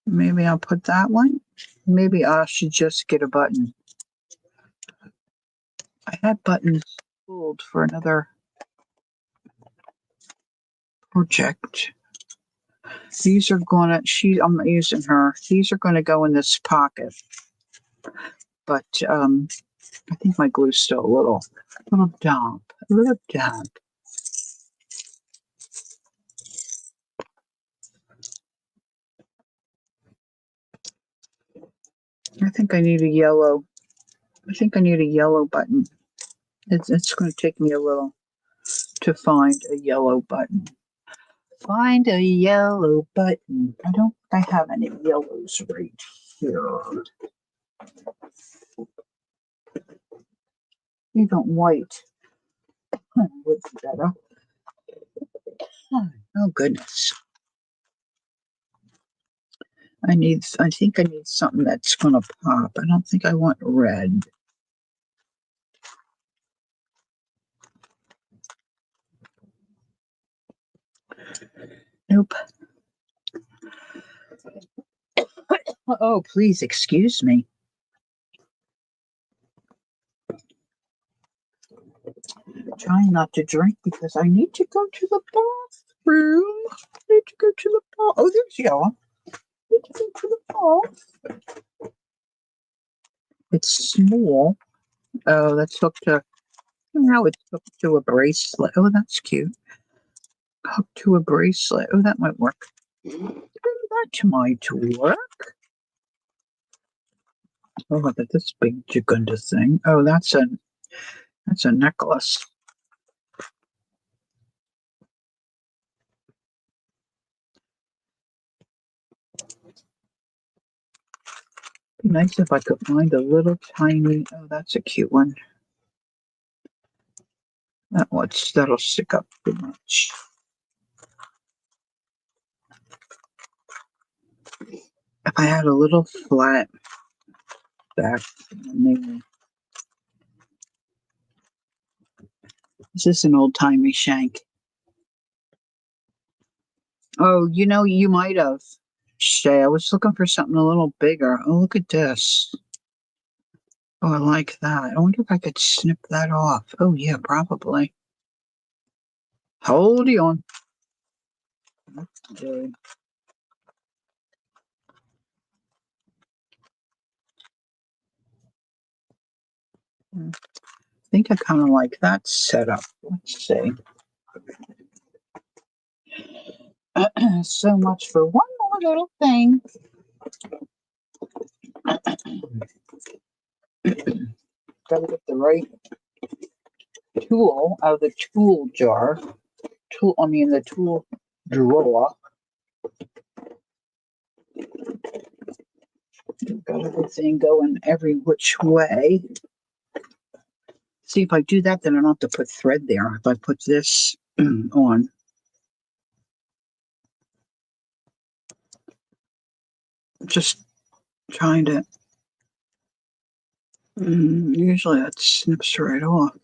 Maybe I'll put that one. Maybe I should just get a button. I had buttons pulled for another project. These are gonna, I'm not using her. These are gonna go in this pocket. But I think my glue's still a little damp. A little damp. I think I need a yellow. I think I need a yellow button. It's going to take me a little to find a yellow button. Find a yellow button. I don't think I have any yellows right here. Even white. Would be better. Oh goodness. I think I need something that's gonna pop. I don't think I want red. Nope. Oh, please excuse me. Trying not to drink because I need to go to the bathroom. I need to go to the bathroom. Oh, there's yellow. I need to go to the bathroom. It's small. Oh, that's hooked to. Now it's hooked to a bracelet. Oh, that's cute. Hooked to a bracelet. Oh, that might work. That might work. Oh, look at this big Jagunda thing. Oh, that's a necklace. Be nice if I could find a little tiny. Oh, that's a cute one. That'll stick up too much. If I had a little flat back, maybe. This is an old-timey shank. Oh, you might have. Shay, I was looking for something a little bigger. Oh, look at this. Oh, I like that. I wonder if I could snip that off. Oh, yeah, probably. Hold on. Okay. I think I kind of like that setup. Let's see. So much for one more little thing. Gotta get the right tool out of the tool jar. The tool drawer. Got everything going every which way. See, if I do that, then I don't have to put thread there. If I put this on. Just trying to. Usually that snips right off.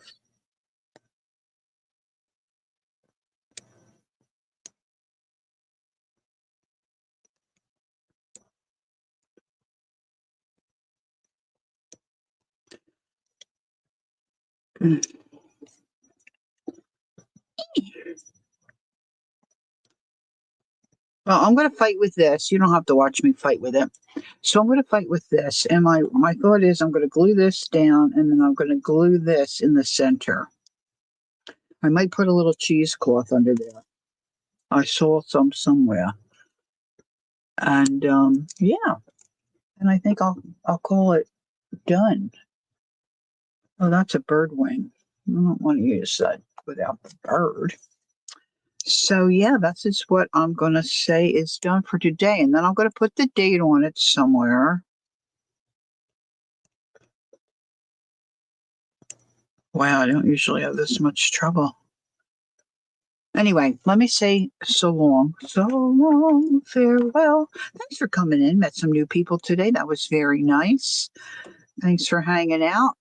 Well, I'm going to fight with this. You don't have to watch me fight with it. So I'm going to fight with this. And my thought is I'm going to glue this down and then I'm going to glue this in the center. I might put a little cheesecloth under there. I saw some somewhere. And yeah. And I think I'll call it done. Oh, that's a bird wing. I don't want to use that without the bird. So yeah, that's just what I'm going to say is done for today. And then I'm going to put the date on it somewhere. Wow, I don't usually have this much trouble. Anyway, let me say so long, farewell. Thanks for coming in. Met some new people today. That was very nice. Thanks for hanging out,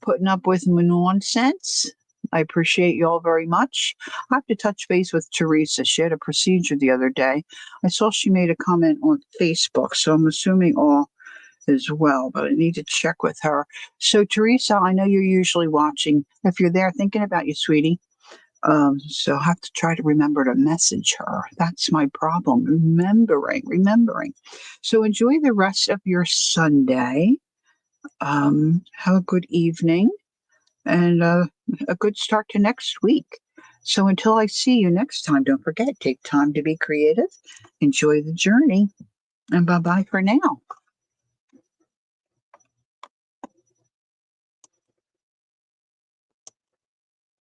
putting up with my nonsense. I appreciate you all very much. I have to touch base with Teresa. She had a procedure the other day. I saw she made a comment on Facebook, so I'm assuming all is well, but I need to check with her. So, Teresa, I know you're usually watching. If you're there, thinking about you, sweetie. So I have to try to remember to message her. That's my problem. Remembering. So enjoy the rest of your Sunday. Have a good evening and a good start to next week. So until I see you next time, don't forget, take time to be creative, enjoy the journey, and bye-bye for now.